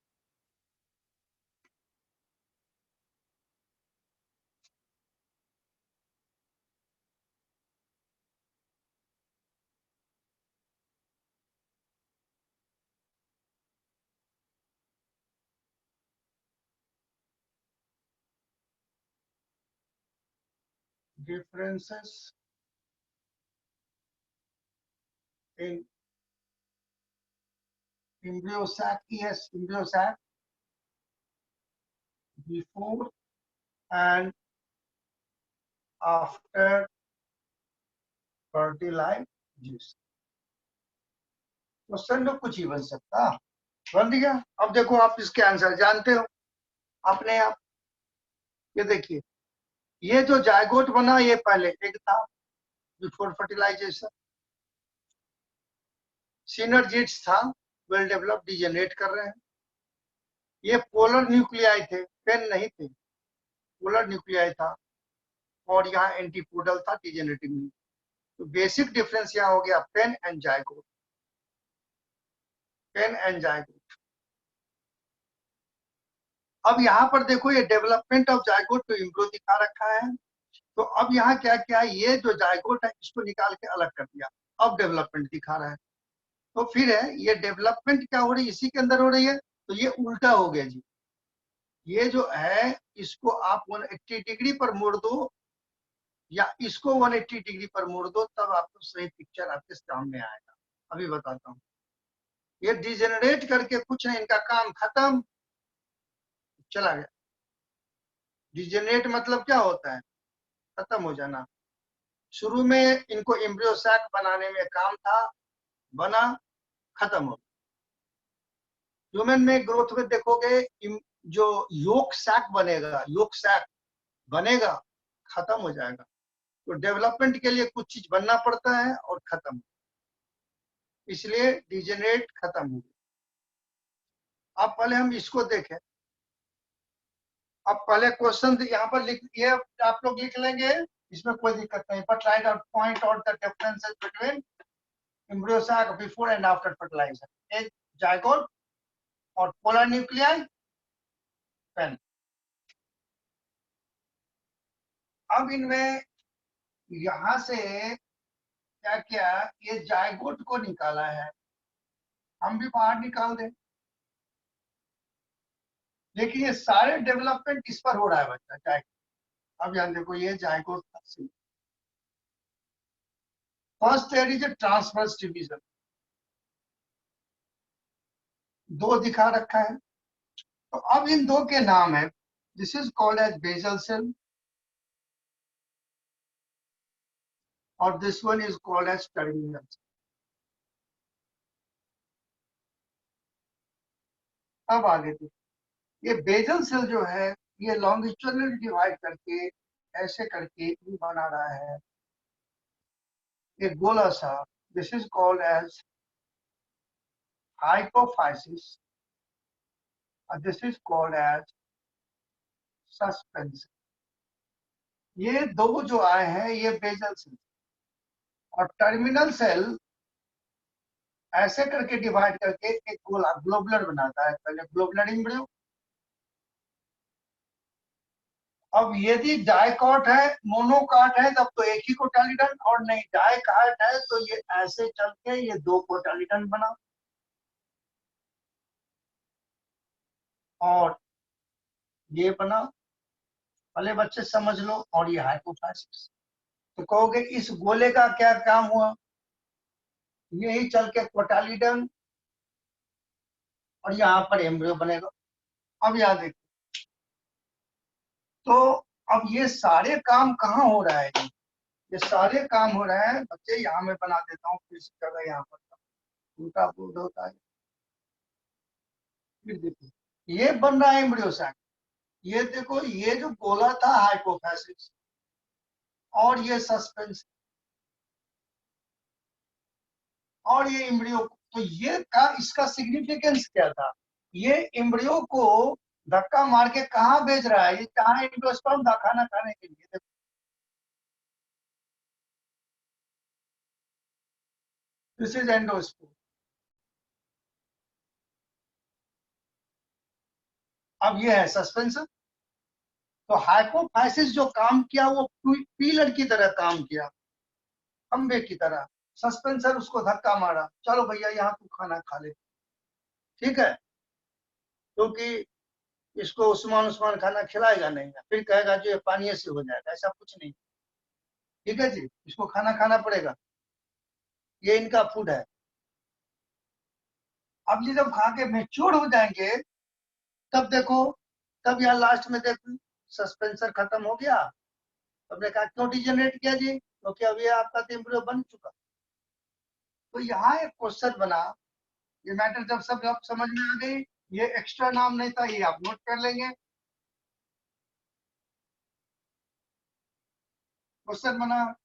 Differences in embryo sac, yes, embryo sac before and after fertilization। Question तो कुछ ही बन सकता, बन गया। अब देखो, आप इसके आंसर जानते हो अपने आप। ये देखिए, ये जो जायगोट बना, ये पहले एक था बिफोर फर्टिलाइजेशन। सिनर्जिड्स था, वेल डेवलप, डिजेनरेट कर रहे हैं। ये पोलर न्यूक्लियाई थे, पेन नहीं थे, पोलर न्यूक्लियाई था। और यहाँ एंटीपोडल था, डिजेनरेटिंग। तो बेसिक डिफरेंस यहाँ हो गया PEN and zygote, PEN and zygote. अब यहाँ पर देखो, ये development of zygote to embryo दिखा रखा है। तो अब यहाँ क्या क्या है, ये जो जायगोट है इसको निकाल के अलग कर दिया, अब डेवलपमेंट दिखा रहा है। तो फिर है, ये डेवलपमेंट क्या हो रही है, इसी के अंदर हो रही है। तो ये उल्टा हो गया जी। ये जो है, इसको आप 180 डिग्री पर मोड़ दो या इसको 180 डिग्री पर मोड़ दो, तब आपको सही पिक्चर आपके सामने आएगा। अभी बताता हूँ। ये डिजेनरेट करके कुछ नहीं, इनका काम खत्म, चला गया। डिजेनरेट मतलब क्या होता है? खत्म हो जाना। शुरू में इनको एम्ब्रियो सैक बनाने में काम था, बना, खत्म हो। ह्यूमन में ग्रोथ में देखोगे, जो योक सैक बनेगा, योक सैक बनेगा, खत्म हो जाएगा। तो डेवलपमेंट के लिए कुछ चीज बनना पड़ता है और खत्म, इसलिए डिजेनरेट खत्म हो गया। अब पहले हम इसको देखें। अब पहले क्वेश्चन यहाँ पर लिख, ये आप लोग लिख लेंगे, इसमें कोई दिक्कत नहीं। But write out, point out the differences between embryo sac before and after fertilization, एक जायगोट और पोलर न्यूक्लियाई, पेन। अब इनमें यहां से क्या क्या, ये जायगोट को निकाला है, हम भी बाहर निकाल दें। लेकिन ये सारे डेवलपमेंट किस पर हो रहा है बच्चा? जायगोट। अब ध्यान देखो, ये zygote first there is a transverse division, 2 दिखा रखा है। तो अब इन 2 के नाम है, This is called as basal cell, और this one is called as terminal cell. अब आगे देखिए, ये बेजल सेल जो है ये लॉन्गिट्यूडनल डिवाइड करके ऐसे करके भी बना रहा है एक गोला सा. This is called as hypophysis और this is called as suspension. ये दो जो आए हैं ये बेजल सेल, और टर्मिनल सेल ऐसे करके डिवाइड करके एक गोला ग्लोबुलर बनाता है. पहले ग्लोबुलर एम्ब्रियो, अब यदि डाइकॉट है मोनोकाट है तब तो एक ही कोटालिडन, और नहीं डाइकाट है तो ये ऐसे चल के ये दो कोटालिडन बना, और ये बना. भले बच्चे समझ लो. और ये हाइपोफाइसिस. तो कहोगे इस गोले का क्या काम हुआ, यही चल के कोटालिडन और यहाँ पर एम्ब्रियो बनेगा. अब याद देखो, तो अब ये सारे काम कहाँ हो रहा है, ये सारे काम हो रहे हैं बच्चे, यहाँ मैं बना देता हूँ फिर से जगह यहाँ पर उल्टा बोर्ड होता है. फिर देखो ये बन रहा है एम्ब्रियो साइड. ये देखो ये जो गोला था हाइपोफाइसिस और ये सस्पेंस और ये एम्ब्रियो. तो ये का इसका सिग्निफिकेंस क्या था, ये एम्ब्रियो को धक्का मार के कहाँ भेज रहा है, ये कहाँ एंडोस्पर्म था खाना खाने के लिए. देखो दिस इज एंडोस्पर्म. अब ये है सस्पेंशन. तो हाइपोफाइसिस जो काम किया वो पीलर की तरह काम किया, खंबे की तरह. सस्पेंसर उसको धक्का मारा, चलो भैया यहाँ तू खाना खा ले. ठीक है, क्योंकि इसको उस्मान उस्मान खाना खिलाएगा नहीं, फिर कहेगा जो ये पानी से हो जाएगा, ऐसा कुछ नहीं. ठीक है जी, इसको खाना खाना पड़ेगा, ये इनका फूड है. अब ये जब खा के मेच्योर हो जाएंगे तब देखो, तब यहाँ लास्ट में देखो सस्पेंसर खत्म हो गया. हमने कहा क्यों डिजेनरेट किया जी, क्योंकि अब ये आपका एम्ब्रियो बन चुका. तो यहाँ एक क्वेश्चन बना, ये मैटर जब सब समझ में आ गई, ये एक्स्ट्रा नाम नहीं था, ये आप नोट कर लेंगे. क्वेश्चन बना,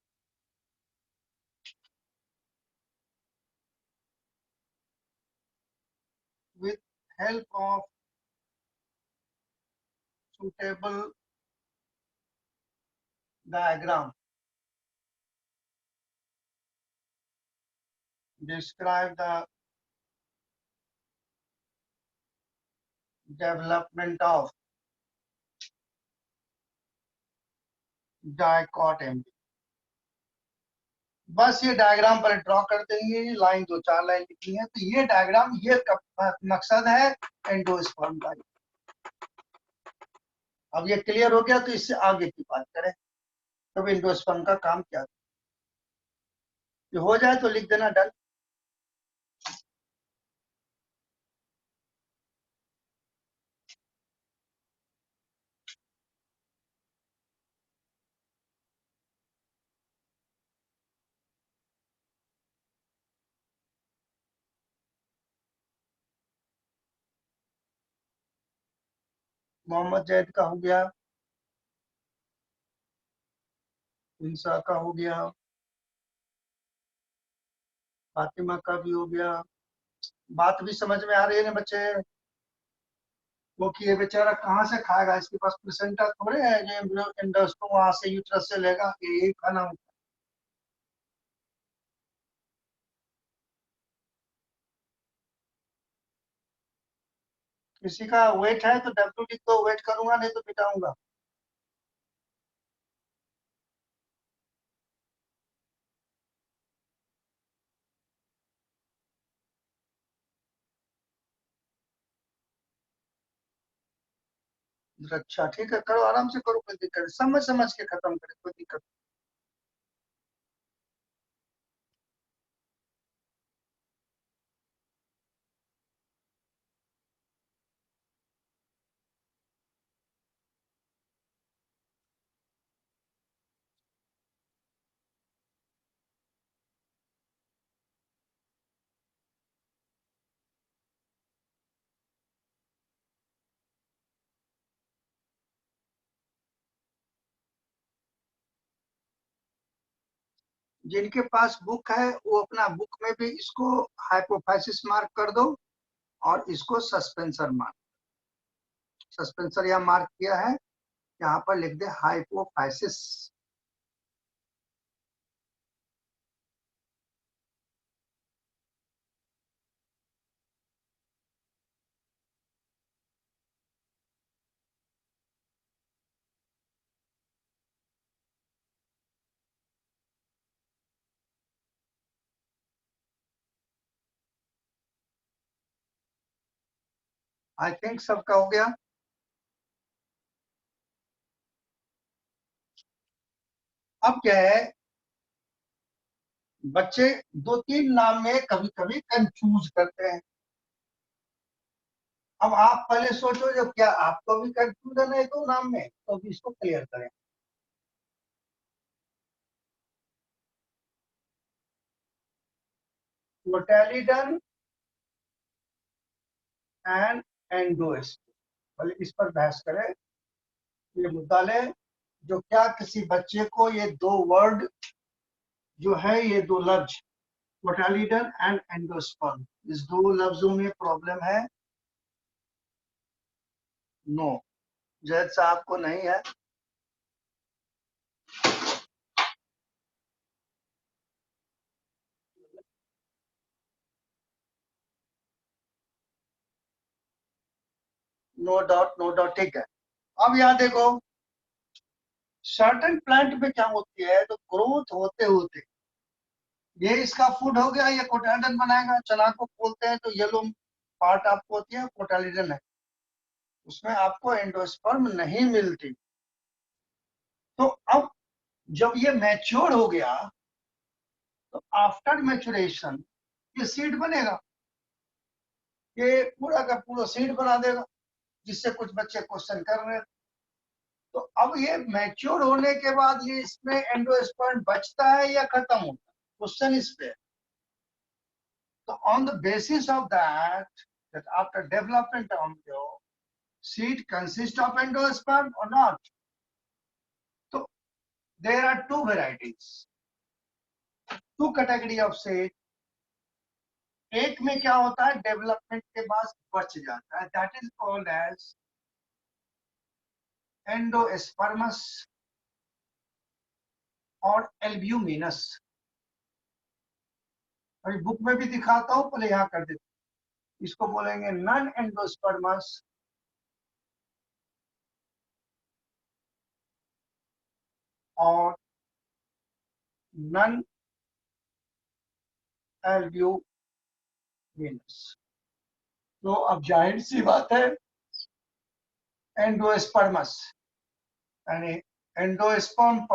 with help of suitable diagram describe the development of dicot embryo. बस ये डायग्राम पर ड्रॉ कर देंगे, लाइन 2-4 लाइन लिखनी है. तो ये डायग्राम ये मकसद है एंडोस्पर्म का. अब ये क्लियर हो गया तो इससे आगे की बात करें. तो एंडोस्पर्म का काम क्या है, ये हो जाए तो लिख देना डन. मोहम्मद जैद का हो गया, इंसा का हो गया, फातिमा का भी हो गया. बात भी समझ में आ रही है ना बच्चे, क्योंकि ये बेचारा कहाँ से खाएगा, इसके पास प्लेसेंटा थोड़े है जो एंडोस्पर्म वहां से यूट्रस से लेगा, यही खाना होता है. किसी का वेट है तो डब्ल्यू तो वेट करूंगा, नहीं तो मिटाऊंगा. अच्छा ठीक है, करो आराम से करो, कोई दिक्कत नहीं. समझ समझ के खत्म करे, कोई दिक्कत जिनके पास बुक है वो अपना बुक में भी इसको हाइपोफाइसिस मार्क कर दो और इसको सस्पेंसर मार्क, सस्पेंसर यहाँ मार्क किया है, यहाँ पर लिख दे हाइपोफाइसिस। आई थिंक सबका हो गया। अब क्या है, बच्चे दो तीन नाम में कभी कभी कंफ्यूज करते हैं। अब आप पहले सोचो, जो क्या आपको भी कंफ्यूजन है दो नाम में, तो भी इसको क्लियर करें। कोटालिडन एंड एंडोस्पर्म, पहले इस पर बहस करें, ये मुद्दा ले। जो क्या किसी बच्चे को ये दो वर्ड जो है, ये दो लफ्ज कोटालिडन एंड एंडोस्पर्म, इस दो लफ्जों में प्रॉब्लम है? नो, जैद साहब को नहीं है। नो डाउट, नो डाउट, ठीक है। अब यहाँ देखो, सर्टेन प्लांट में क्या होती है, तो ग्रोथ होते होते ये इसका फूड हो गया, ये कोटालिडन बनाएगा। चना को खोलते हैं तो येलो पार्ट आपको होती है, कोटालिडन है, उसमें आपको एंडोस्पर्म नहीं मिलती। तो अब जब ये मैच्योर हो गया, तो आफ्टर मैच्योरेशन ये सीड बनेगा, ये पूरा का पूरा सीड बना देगा, जिससे कुछ बच्चे क्वेश्चन कर रहे हैं। तो अब ये मैच्योर होने के बाद ये इसमें एंडोस्पर्म बचता है या खत्म होता है, क्वेश्चन इस पे। तो on the basis of that after development embryo, seed consist of endosperm or not? So there are two varieties, two category of seed. एक में क्या होता है, डेवलपमेंट के बाद बच जाता है, that is called as endospermous और एल्ब्यूमिनस। अभी बुक में भी दिखाता हूं, पहले यहाँ कर देते, इसको बोलेंगे नॉन एंडोस्पर्मस और नॉन एल्ब्यूमिनस। तो अब जाहिर सी बात है, एंडोस्पर्मस यानी एंडोस्पर्म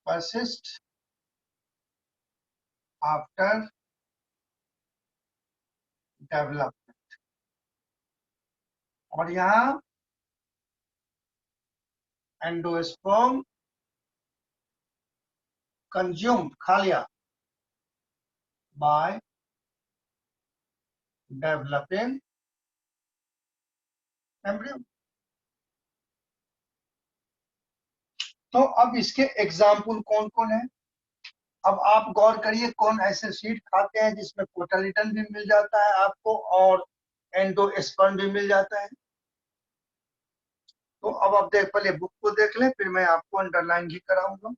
persist after development। और यहाँ एंडोस्पर्म कंज्यूम खा लिया बाय डेवलपिंग एम्ब्रियो। तो अब इसके एग्जाम्पल कौन कौन है, अब आप गौर करिए, कौन ऐसे सीड खाते हैं जिसमें कोटालिडन भी मिल जाता है आपको और एंडोस्पर्म भी मिल जाता है। तो अब आप देख, पहले बुक को देख लें, फिर मैं आपको अंडरलाइन भी कराऊंगा।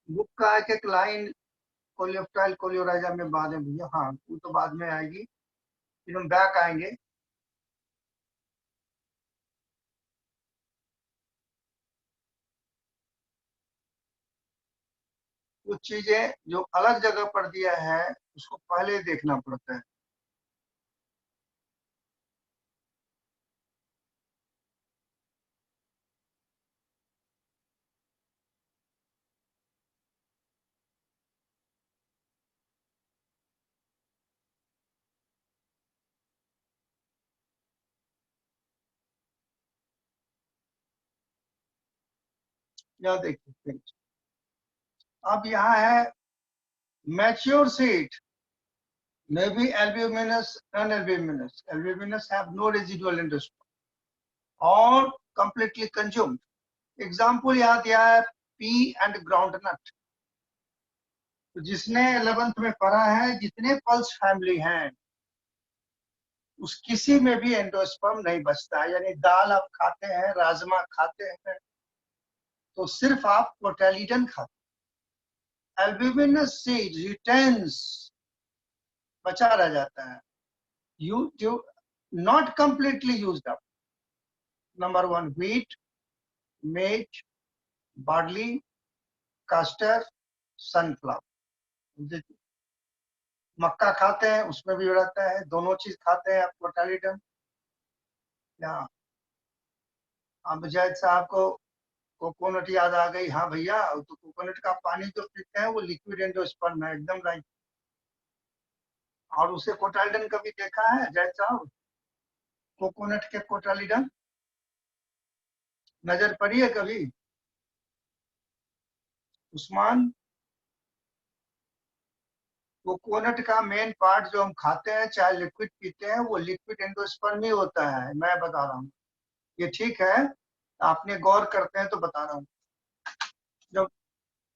बुक का एक एक लाइन कोलियोप्टाइल कोलियोराइजा में बाद में भैया, हाँ वो तो बाद में आएगी, फिर हम बैक आएंगे। कुछ चीजें जो अलग जगह पर दिया है उसको पहले देखना पड़ता है। या देखिए, अब यहाँ है mature seed may be albuminous, non-albuminous. Albuminous have no residual industry. और कंप्लीटली कंज्यूम्ड। एग्जाम्पल यहाँ दिया है पी एंड ग्राउंडनट। तो जिसने 11th में पढ़ा है, जितने पल्स फैमिली हैं उस किसी में भी एंडोस्पर्म नहीं बचता है। यानी दाल आप खाते हैं, राजमा खाते हैं, तो सिर्फ आप कोटालीडन खाते हैं। एल्ब्यूमिनस सीड रिटेन्स, बचा रह जाता है। you not completely used up. Number one, wheat, maize, barley, castor, sunflower। मक्का खाते हैं, उसमें भी रहता है। दोनों चीज खाते हैं आप कोटालीडन। या अब जैद साहब को कोकोनट याद आ गई। हाँ भैया, तो कोकोनट का पानी जो पीते हैं वो लिक्विड एंडोस्पर्म है, एकदम राइट। और उसे कोटालीडन कभी देखा है जैद साहब? कोकोनट के कोटालीडन नजर पड़ी है कभी उस्मान? कोकोनट का मेन पार्ट जो हम खाते हैं, चाहे लिक्विड पीते हैं, वो लिक्विड एंडोस्पर्म ही होता है। मैं बता रहा हूँ, ये ठीक है, आपने गौर करते हैं तो बता रहा हूँ। जब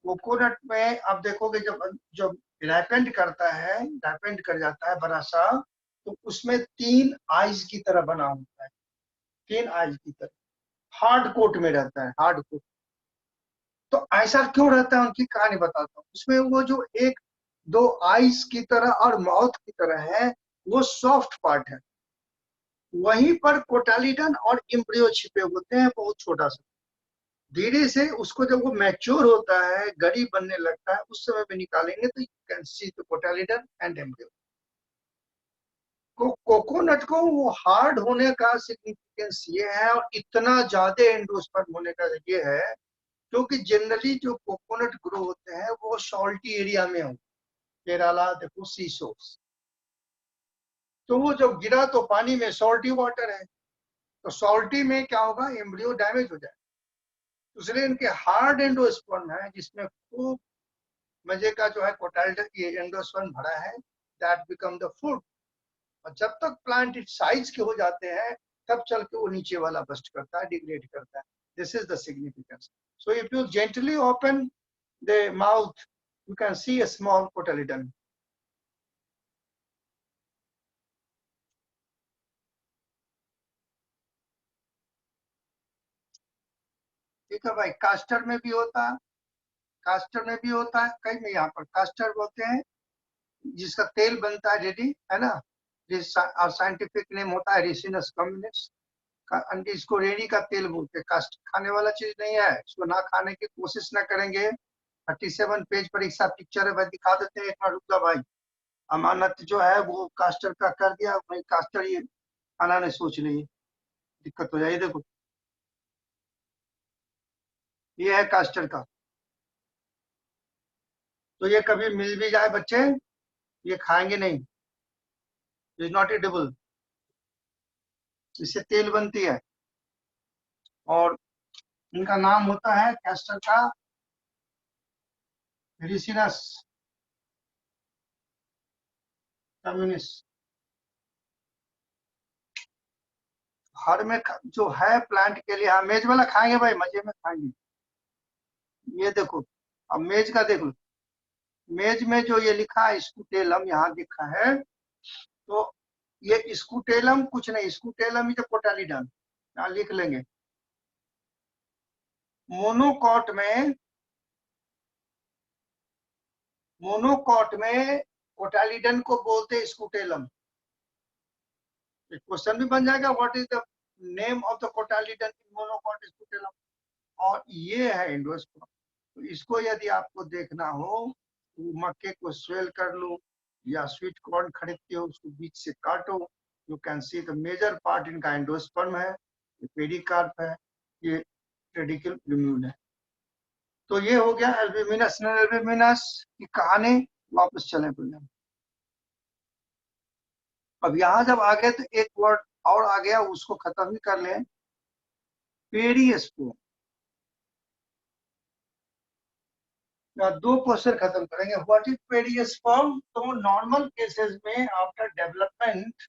कोकोनट में आप देखोगे, जब जब रैपेंड करता है, रैपेंड कर जाता है बड़ा सा, तो उसमें 3 आइज की तरह बना होता है। 3 आइज की तरह हार्ड कोट में रहता है, हार्ड कोट। तो ऐसा क्यों रहता है, उनकी कहानी बताता हूँ। उसमें वो जो 1-2 आइस की तरह और माउथ की तरह है, वो सॉफ्ट पार्ट है। वहीं पर कोटालीडन और इम्ब्रियो छिपे होते हैं, बहुत छोटा सा। धीरे से उसको जब वो मैच्योर होता है, गड़ी बनने लगता है, उस समय में निकालेंगे तो you can see the cotyledon and embryo. Coconut को वो हार्ड होने का सिग्निफिकेंस ये है, और इतना ज्यादा एंडोस्पर्म होने का ये है, क्योंकि जनरली जो कोकोनट ग्रो होते हैं वो सॉल्टी एरिया में हो। केरला देखो सी शोर्स, तो वो जब गिरा तो पानी में सॉल्टी वाटर है, तो सॉल्टी में क्या होगा, एम्ब्रियो डैमेज हो जाए। इसलिए इनके हार्ड एंडोस्पर्म है, जिसमें खूब मजे का जो है कोटालीडन ये एंडोस्पर्म भरा है, दैट बिकम द फूड। और जब तक प्लांट इस साइज के हो जाते हैं, तब चल के वो नीचे वाला बस्ट करता है, डिग्रेड करता है। This is the significance. So if you gently open the mouth, you can see a small cotyledon. ठीक है भाई, कास्टर में भी होता है, कास्टर में भी होता है, कई में यहाँ पर कास्टर बोलते हैं, जिसका तेल बनता है रेडी, है ना। और साइंटिफिक नेम होता है रिसिनस कम्युनिस। इसको रेडी का तेल बोलते हैं। कास्ट खाने वाला चीज नहीं है, इसको ना खाने की कोशिश ना करेंगे। 37 पेज पर एक साथ पिक्चर है भाई, दिखा देते हैं एक बार, रुक भाई। अमानत जो है वो कास्टर का कर दिया भाई, कास्टर ये खाना नहीं सोच रही, दिक्कत हो जाए। देखो ये है कास्टर का। तो ये कभी मिल भी जाए बच्चे, ये खाएंगे नहीं, इज नॉट एडिबल। इससे तेल बनती है, और इनका नाम होता है कैस्टर का रिसिनस कम्युनिस। हर में जो है प्लांट के लिए, हाँ मेज वाला खाएंगे भाई, मजे में खाएंगे। ये देखो, अब मेज का देखो, मेज में जो ये लिखा है स्कूटेलम, यहाँ लिखा है, तो ये स्कूटेलम कुछ नहीं, स्कूटेलम इज कोटालीडन, यहाँ लिख लेंगे। मोनोकॉट में, मोनोकॉट में कोटालीडन को बोलते हैं स्कूटेलम। क्वेश्चन भी बन जाएगा, what is the name of the cotyledon in monocot scutellum. और ये है एंडोस्पर्म। तो इसको यदि आपको देखना हो, तो मक्के को स्वेल कर लो, या स्वीट कॉर्न खरीदते हो, उसको बीच से काटो, you can see the major part इनका एंडोस्पर्म है, ये पेडिकार्प है, ये रेडिकल रिम्यूड है। तो ये हो गया एल्ब्यूमिनस नॉन एल्ब्यूमिनस की कहानी। वापस चले बोले, अब यहाँ जब आ गए तो एक वर्ड और आ गया, उसको खत्म ही कर लें। पेरिस्पर्म। 2 क्वेश्चन खत्म करेंगे। What is perisperm? तो नॉर्मल केसेस में आफ्टर डेवलपमेंट,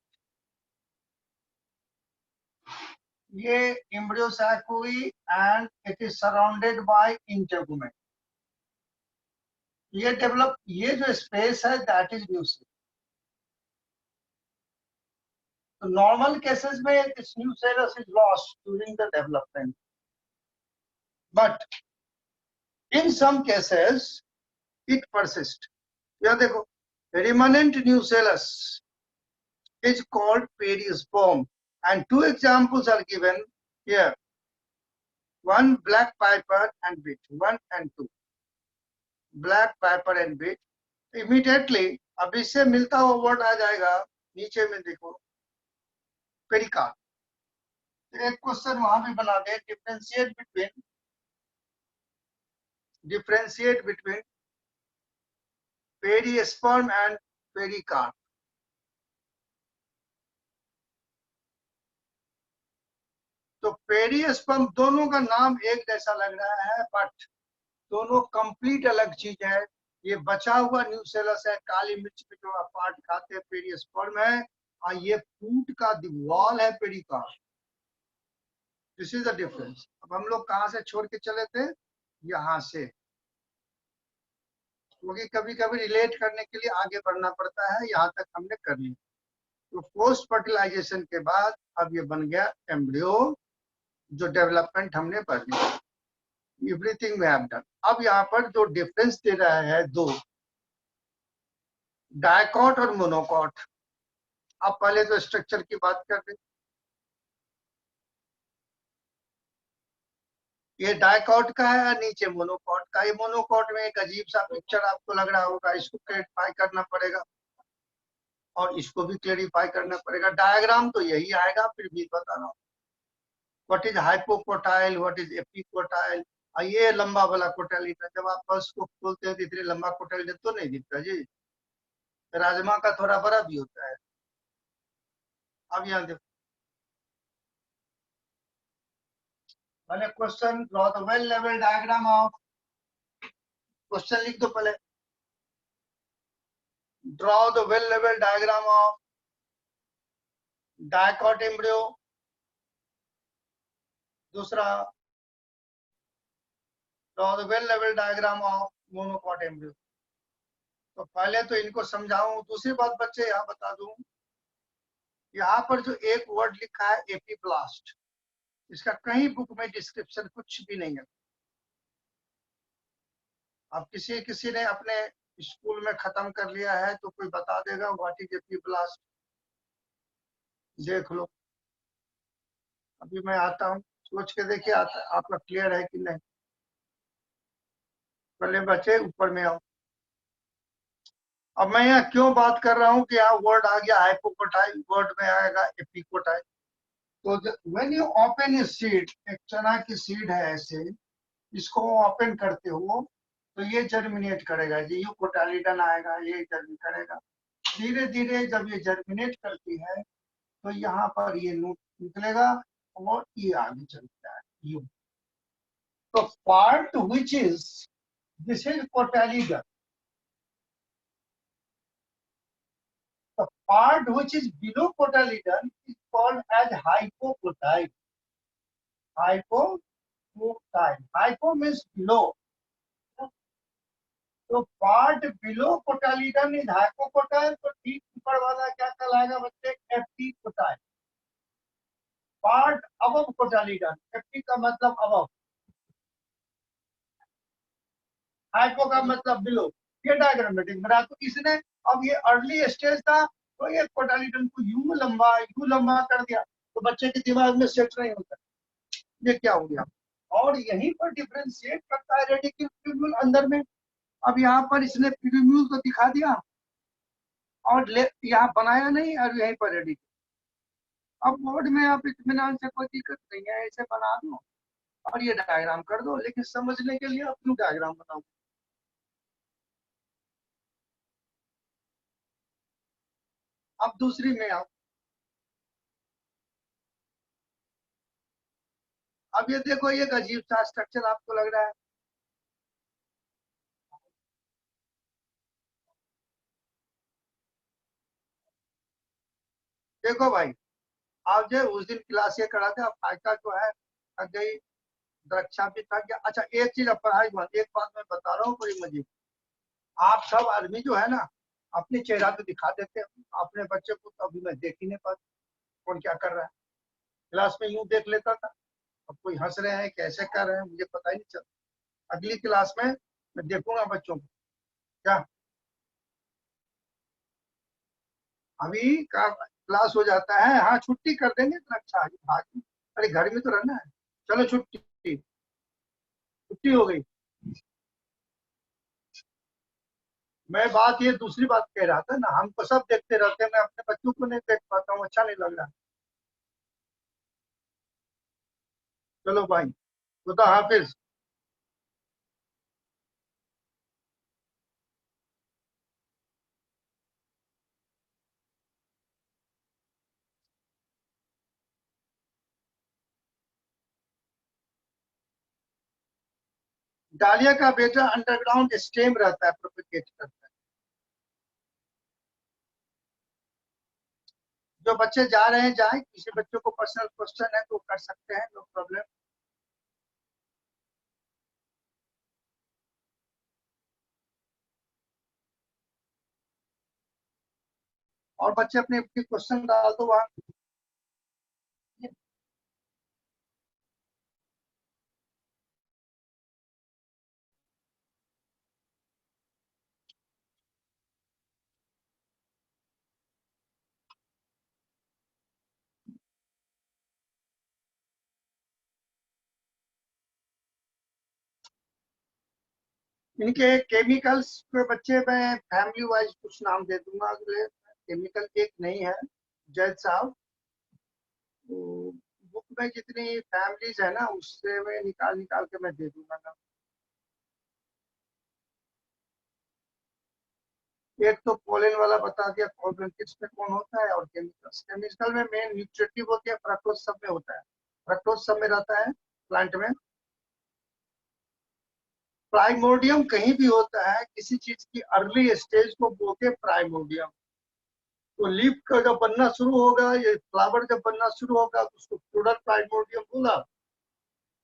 ये एम्ब्रियो सैक हुई and it is surrounded by integument. ये डेवलप, ये जो स्पेस है दैट इज न्यूक्लियस। तो नॉर्मल केसेस में this nucleus is lost during the development, but in some cases it persist. यह देखो, remnant nucleus is called perisperm, and two examples are given here, one black piper and bit, 1 and 2, black piper and bit। immediately अब इससे मिलता हुआ word आ जाएगा नीचे में, देखो पेरिकार्प। तो एक क्वेश्चन वहां भी बना दे, differentiate between perisperm and pericarp. तो पेरिस्पर्म दोनों का नाम एक जैसा लग रहा है, बट दोनों कंप्लीट अलग चीज है। ये बचा हुआ न्यूसेलस है, काली मिर्च पे जो आप पार्ट खाते हैं पेरिस्पर्म है, और ये फूट का दीवाल है pericarp. This is the difference. अब हम लोग कहाँ से छोड़ के चले थे, यहाँ से, क्योंकि कभी कभी रिलेट करने के लिए आगे बढ़ना पड़ता है। यहाँ तक हमने कर लिया। तो पोस्ट फर्टिलाइजेशन के बाद अब ये बन गया एम्ब्रियो, जो डेवलपमेंट हमने पढ़ लिया। Everything we have done. अब यहाँ पर जो डिफरेंस दे रहा है दो, डायकॉट और मोनोकॉट। अब पहले तो स्ट्रक्चर की बात कर रहे, ये डायकॉट का है, नीचे मोनोकॉट का। ये मोनोकॉट में एक अजीब सा पिक्चर आपको लग रहा होगा, इसको क्लेरिफाई करना पड़ेगा और इसको भी क्लेरिफाई करना पड़ेगा। डायग्राम तो यही आएगा, फिर भी बता रहा हूँ। What is hypocotyl, what is epicotyl. ये लंबा वाला कोटाइल, जब आप पल्स को खोलते हैं तो इतने लंबा कोटाइल तो नहीं दिखता जी, राजमा का थोड़ा बड़ा भी होता है। अब यहाँ देखो, मैंने question draw the well level diagram of, question लिख दो पहले, draw the well level diagram of dicot embryo. दूसरा, draw the well level diagram of monocot embryo. तो पहले तो इनको समझाऊं। दूसरी बात बच्चे यहाँ बता दूं, यहाँ पर जो एक वर्ड लिखा है एपीब्लास्ट, इसका कहीं बुक में डिस्क्रिप्शन कुछ भी नहीं है। अब किसी किसी ने अपने स्कूल में खत्म कर लिया है तो कोई बता देगा व्हाट इज एपीब्लास्ट, देख लो। अभी मैं आता हूँ, सोच के देखिए आपका क्लियर है कि नहीं। पहले बच्चे ऊपर में आओ। अब मैं यहाँ क्यों बात कर रहा हूँ कि यहाँ वर्ड आ गया हाइपोकोटाइल, वर्ड में आएगा एपिकोटाइल। तो when you open a seed, एक चना की सीड है ऐसे, इसको ओपन करते हो तो ये जर्मिनेट करेगा जी, यू कोटालिडन आएगा, ये जर्मिनेट करेगा। धीरे धीरे जब ये जर्मिनेट करती है तो यहाँ पर ये नोट निकलेगा और ये आगे चलता है यू। तो part which is, this is cotyledon. The part which is below cotyledon is called as hypocotyle. Hypocotyle. Hypo means below. तो पार्ट बिलो कोटालिडन इज हाइपोकोटाइल, तो ठीक ऊपर वाला क्या कहलाएगा बच्चे, एपिकोटाइल। पार्ट अबव कोटालिडन, एपी का मतलब अबव, हाइपो का मतलब बिलो। ये डायग्रामेटिक बना। तो इसने, अब ये अर्ली स्टेज था तो ये कोटालिडन को यू लंबा कर दिया, तो बच्चे के दिमाग में सेट नहीं होता ये क्या हो गया। और यहीं पर डिफरेंशिएट करता है रेडिकल ट्यूब्यूल अंदर में। अब यहाँ पर इसने ट्यूब्यूल तो दिखा दिया और यहाँ बनाया नहीं, और यहीं पर रेडिकल। अब बोर्ड में आप इत्मीनान से, कोई दिक्कत नहीं है, ऐसे बना दो और ये डायग्राम कर दो, लेकिन समझने के लिए अपनी डायग्राम बनाओ। अब दूसरी में आओ। अब ये देखो, ये अजीब सा स्ट्रक्चर आपको लग रहा है। देखो भाई, आज जो उस दिन क्लास ये करा था, फायका जो है थक गई, रक्षा भी थक गया। अच्छा एक चीज, अब पढ़ाई बंद, एक बात मैं बता रहा हूँ बड़ी मजे, आप सब आदमी जो है ना अपने चेहरा तो दिखा देते हैं, अपने बच्चे को तो अभी मैं देख ही नहीं पाता कौन क्या कर रहा है। क्लास में यूं देख लेता था, अब कोई हंस रहे हैं कैसे कर रहे हैं मुझे पता ही नहीं चलता। अगली क्लास में मैं देखूंगा बच्चों को क्या। अभी का क्लास हो जाता है, हाँ छुट्टी कर देंगे तो अच्छा है भाग, अरे घर में तो रहना है। चलो छुट्टी, छुट्टी हो गई। मैं बात ये दूसरी बात कह रहा था ना, हमको सब देखते रहते हैं, मैं अपने बच्चों को नहीं देख पाता हूँ, अच्छा नहीं लग रहा। चलो भाई, खुदा हाफिज। डालिया का बेटा अंडरग्राउंड स्टेम रहता है, प्रोपिगेट करता है। जो बच्चे जा रहे हैं जाए, किसी बच्चों को पर्सनल क्वेश्चन है तो कर सकते हैं, नो प्रॉब्लम। और बच्चे अपने अपने क्वेश्चन डाल दो वहाँ। इनके केमिकल्स के बच्चे मैं फैमिली वाइज कुछ नाम दे दूंगा अगले। केमिकल एक नहीं है जैद साहब, बुक में जितनी फैमिलीज है ना उससे मैं निकाल निकाल के मैं दे दूंगा ना। एक तो पोलन वाला बता दिया, पोलन किस में कौन होता है, और केमिकल्स, केमिकल में मेन न्यूट्रिटिव होती है, फ्रक्टोज सब में होता है, फ्रक्टोज सब में रहता है प्लांट में। प्राइमोडियम कहीं भी होता है, किसी चीज की अर्ली स्टेज को बोलते प्राइमोडियम। तो लीफ का जब बनना शुरू होगा, ये फ्लावर जब बनना शुरू होगा तो उसको फ्लोरल प्राइमोडियम बोला,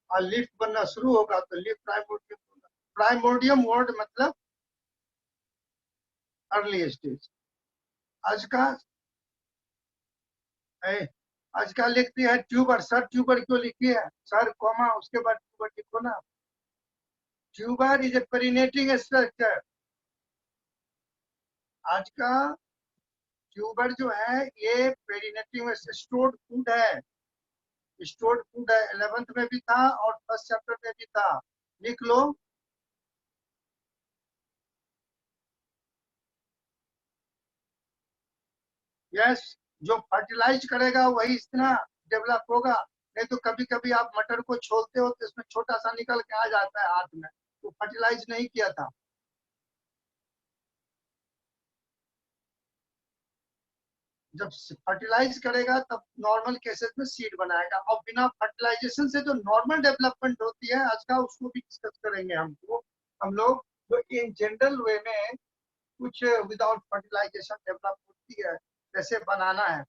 और लीफ बनना शुरू होगा तो लीफ प्राइमोडियम बोला। प्राइमोडियम वर्ड मतलब अर्ली स्टेज। आज का ए, आज का लिखती है ट्यूबर, सर ट्यूबर क्यों लिखी है, सर कॉमा उसके बाद ट्यूबर लिखो ना। Tuber is a perennating structure. आज का ट्यूबर जो है ये पेरिनेटिंग स्टोर्ड फूड है, स्टोर्ड फूड है, 11th में भी था और फर्स्ट चैप्टर में भी था, लिख लो। यस, जो फर्टिलाइज करेगा वही इतना डेवलप होगा। नहीं तो कभी कभी आप मटर को छोलते हो तो इसमें छोटा सा निकल के आ जाता है हाथ में, तो फर्टिलाइज नहीं किया था। जब फर्टिलाइज करेगा तब नॉर्मल केसेस में सीड बनाएगा, और बिना फर्टिलाइजेशन से जो नॉर्मल डेवलपमेंट होती है आज का, उसको भी डिस्कस करेंगे हमको हम लोग। तो इन जनरल वे में कुछ विदाउट फर्टिलाइजेशन डेवलप होती है, जैसे बनाना है।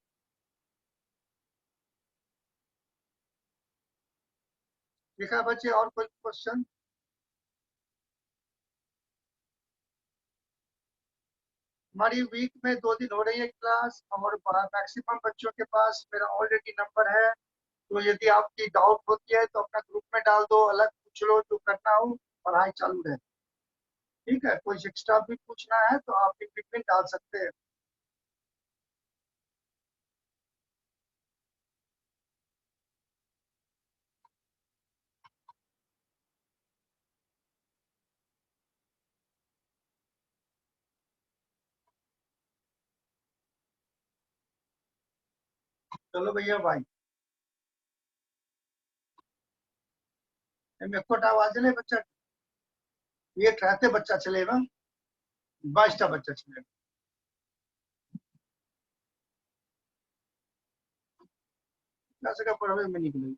देखा बच्चे, और कोई क्वेश्चन? हमारी वीक में 2 दिन हो रही है क्लास, और मैक्सिमम बच्चों के पास मेरा ऑलरेडी नंबर है। तो यदि आपकी डाउट होती है तो अपना ग्रुप में डाल दो, अलग पूछ लो जो करना हो, पढ़ाई चालू रहे। ठीक है, कोई एक्स्ट्रा भी पूछना है तो आप इन बिटवीन डाल सकते हैं। चलो भैया भाई, मेरे को आवाज नहीं बच्चा, ये कहते बच्चा चलेगा, 22टा बच्चा चलेगा। क्या सका पढ़वे में निकलेगी।